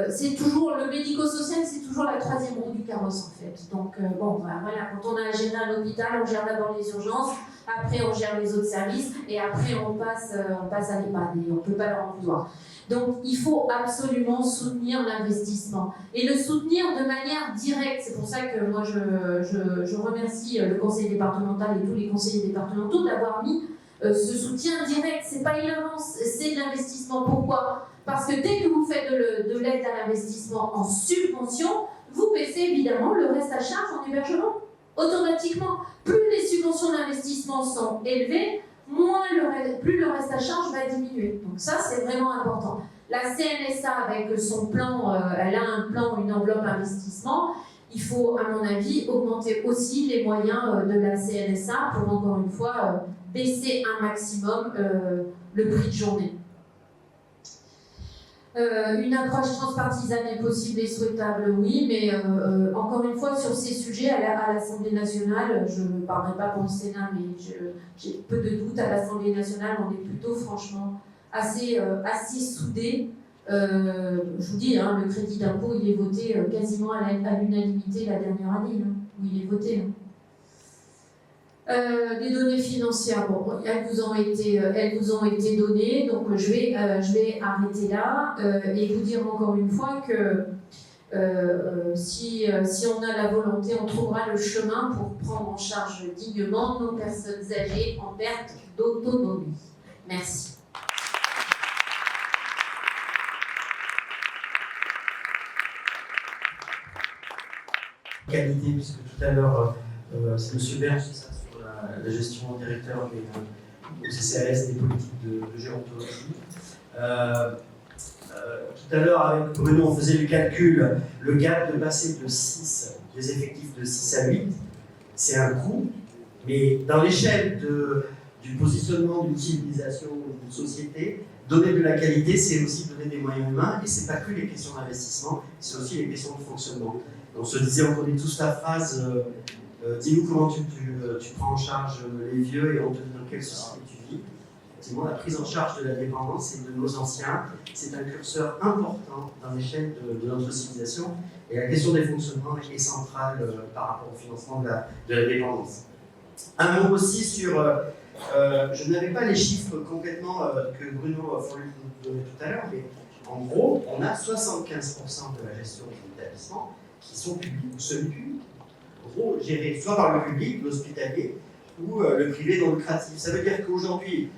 C'est toujours, le médico-social, c'est toujours la troisième roue du carrosse, en fait. Donc, bon, bah, voilà, quand on a à gérer un hôpital, on gère d'abord les urgences, après on gère les autres services, et après on passe à l'EHPAD, et on ne peut pas leur en vouloir. Donc, il faut absolument soutenir l'investissement, et le soutenir de manière directe. C'est pour ça que moi, je remercie le conseil départemental et tous les conseillers départementaux d'avoir mis ce soutien direct. C'est pas une avance, c'est de l'investissement. Pourquoi ? Parce que dès que vous faites de l'aide à l'investissement en subvention, vous baissez évidemment le reste à charge en hébergement, automatiquement. Plus les subventions d'investissement sont élevées, plus le reste à charge va diminuer. Donc ça, c'est vraiment important. La CNSA, avec son plan, elle a un plan, une enveloppe investissement. Il faut, à mon avis, augmenter aussi les moyens de la CNSA pour, encore une fois, baisser un maximum le prix de journée. Une approche transpartisane est possible et souhaitable, oui, mais encore une fois, sur ces sujets, à l'Assemblée nationale, je ne parlerai pas pour le Sénat, mais j'ai peu de doute, à l'Assemblée nationale, on est plutôt, franchement, assez soudés. Je vous dis, hein, le crédit d'impôt, il est voté quasiment à l'unanimité la dernière année, hein, où il est voté. Hein. Des données financières, bon, elles vous ont été données, donc je vais arrêter là et vous dire encore une fois que si on a la volonté, on trouvera le chemin pour prendre en charge dignement nos personnes âgées en perte d'autonomie. Merci. Qualité, puisque tout à l'heure, c'est M. Berge, c'est ça, sur la gestion directeur des CCAS, des politiques de gérontologie. Tout à l'heure, avec Bruno, on faisait le calcul, le gap de passer de 6, des effectifs de 6 à 8, c'est un coût, mais dans l'échelle du positionnement d'une civilisation ou d'une société, donner de la qualité, c'est aussi donner des moyens humains, et c'est pas que les questions d'investissement, c'est aussi les questions de fonctionnement. On se disait, on connaît tous la phrase dis-nous comment tu prends en charge les vieux et on te dit dans quelle société tu vis. Effectivement, la prise en charge de la dépendance et de nos anciens, c'est un curseur important dans l'échelle de notre civilisation. Et la question des fonctionnements est centrale par rapport au financement de la dépendance. Un mot aussi sur. Je n'avais pas les chiffres complètement que Bruno Forluc nous donnait tout à l'heure, mais en gros, on a 75% de la gestion des établissements qui sont publics ou semi-publics, en gros, gérés soit par le public, l'hospitalier, ou le privé non lucratif. Ça veut dire qu'aujourd'hui,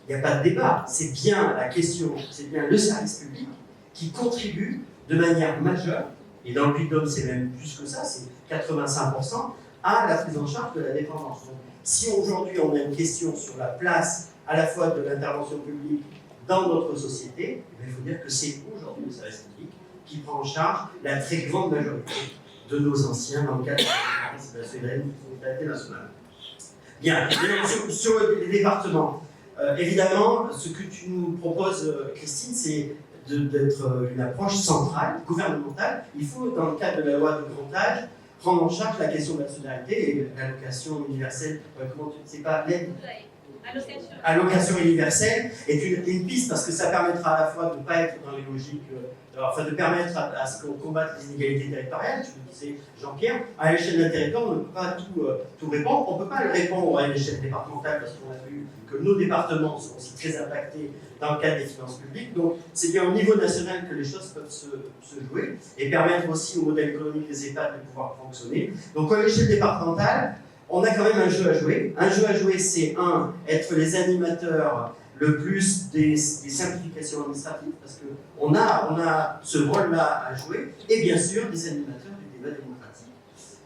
il n'y a pas de débat, c'est bien la question, c'est bien le service public qui contribue de manière majeure, et dans le Puy-de-Dôme c'est même plus que ça, c'est 85%, à la prise en charge de la dépendance. Donc, si aujourd'hui on a une question sur la place à la fois de l'intervention publique dans notre société, il faut dire que c'est aujourd'hui le service public qui prend en charge la très grande majorité de nos anciens dans le cadre de la solidarité nationale. Bien, sur les départements, évidemment, ce que tu nous proposes, Christine, c'est d'être une approche centrale, gouvernementale. Il faut, dans le cadre de la loi de grand âge, prendre en charge la question de la solidarité et l'allocation universelle, comment tu ne sais pas, l'aide allocation universelle est une piste parce que ça permettra à la fois de ne pas être dans les logiques, enfin de permettre à ce qu'on combatte les inégalités territoriales. Tu le disais, Jean-Pierre, à l'échelle d'un territoire, on ne peut pas tout répondre. On ne peut pas le répondre à l'échelle départementale parce qu'on a vu que nos départements sont aussi très impactés dans le cadre des finances publiques. Donc c'est bien au niveau national que les choses peuvent se jouer et permettre aussi au modèle économique des EHPAD de pouvoir fonctionner. Donc à l'échelle départementale, on a quand même un jeu à jouer. Un jeu à jouer, c'est être les animateurs le plus des simplifications administratives, parce qu'on a ce rôle-là à jouer, et bien sûr des animateurs du débat démocratique.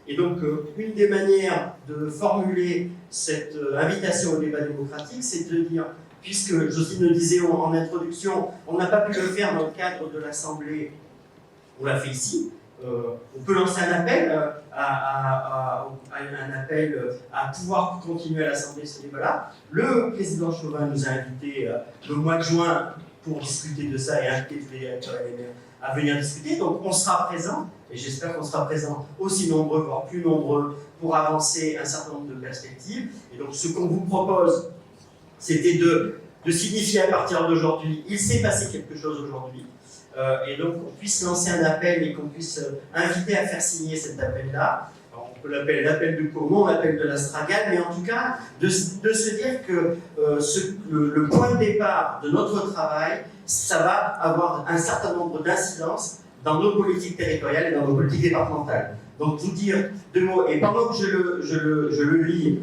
Et donc, une des manières de formuler cette invitation au débat démocratique, c'est de dire, puisque Jocelyne le disait en introduction, on n'a pas pu le faire dans le cadre de l'Assemblée, on l'a fait ici. On peut lancer un appel à pouvoir continuer à l'Assemblée ce débat-là. Le président Chauvin nous a invités le mois de juin pour discuter de ça et inviter tous les directeurs et les maires à venir discuter. Donc on sera présent, et j'espère qu'on sera présent aussi nombreux, voire plus nombreux, pour avancer un certain nombre de perspectives. Et donc ce qu'on vous propose, c'était de de signifier à partir d'aujourd'hui, il s'est passé quelque chose aujourd'hui, et donc qu'on puisse lancer un appel et qu'on puisse inviter à faire signer cet appel-là. On peut l'appeler l'appel de Caumont, l'appel de l'Astragal, mais en tout cas, de se dire que le point de départ de notre travail, ça va avoir un certain nombre d'incidences dans nos politiques territoriales et dans nos politiques départementales. Donc, vous dire deux mots, et pendant que je le lis,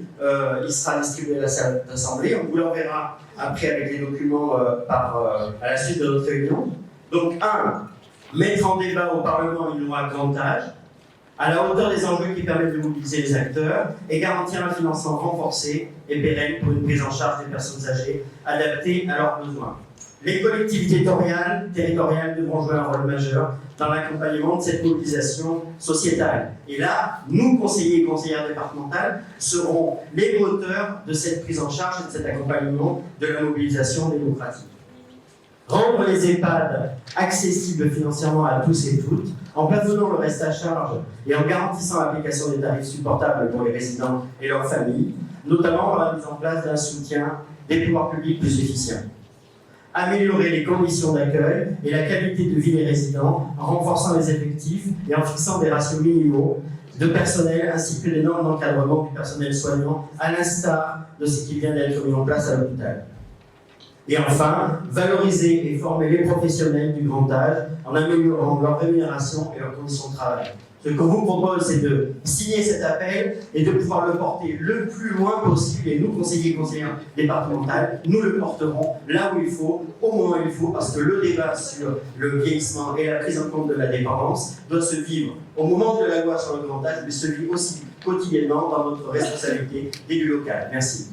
il sera distribué à la salle d'assemblée, on vous l'enverra après avec les documents à la suite de notre réunion. Donc, mettre en débat au Parlement une loi grand âge, à la hauteur des enjeux qui permettent de mobiliser les acteurs et garantir un financement renforcé et pérenne pour une prise en charge des personnes âgées adaptée à leurs besoins. Les collectivités territoriales devront jouer un rôle majeur dans l'accompagnement de cette mobilisation sociétale. Et là, nous, conseillers et conseillères départementales, serons les moteurs de cette prise en charge et de cet accompagnement de la mobilisation démocratique. Rendre les EHPAD accessibles financièrement à tous et toutes, en plafonnant le reste à charge et en garantissant l'application des tarifs supportables pour les résidents et leurs familles, notamment par la mise en place d'un soutien des pouvoirs publics plus efficient. Améliorer les conditions d'accueil et la qualité de vie des résidents en renforçant les effectifs et en fixant des ratios minimaux de personnel ainsi que des normes d'encadrement du personnel soignant, à l'instar de ce qui vient d'être mis en place à l'hôpital. Et enfin, valoriser et former les professionnels du grand âge en améliorant leur rémunération et leurs conditions de travail. Ce qu'on vous propose, c'est de signer cet appel et de pouvoir le porter le plus loin possible. Et nous, conseillers et conseillères départementales, nous le porterons là où il faut, au moment où il faut, parce que le débat sur le vieillissement et la prise en compte de la dépendance doit se vivre au moment de la loi sur le grand âge, mais se vit aussi quotidiennement dans notre responsabilité d'élu local. Merci.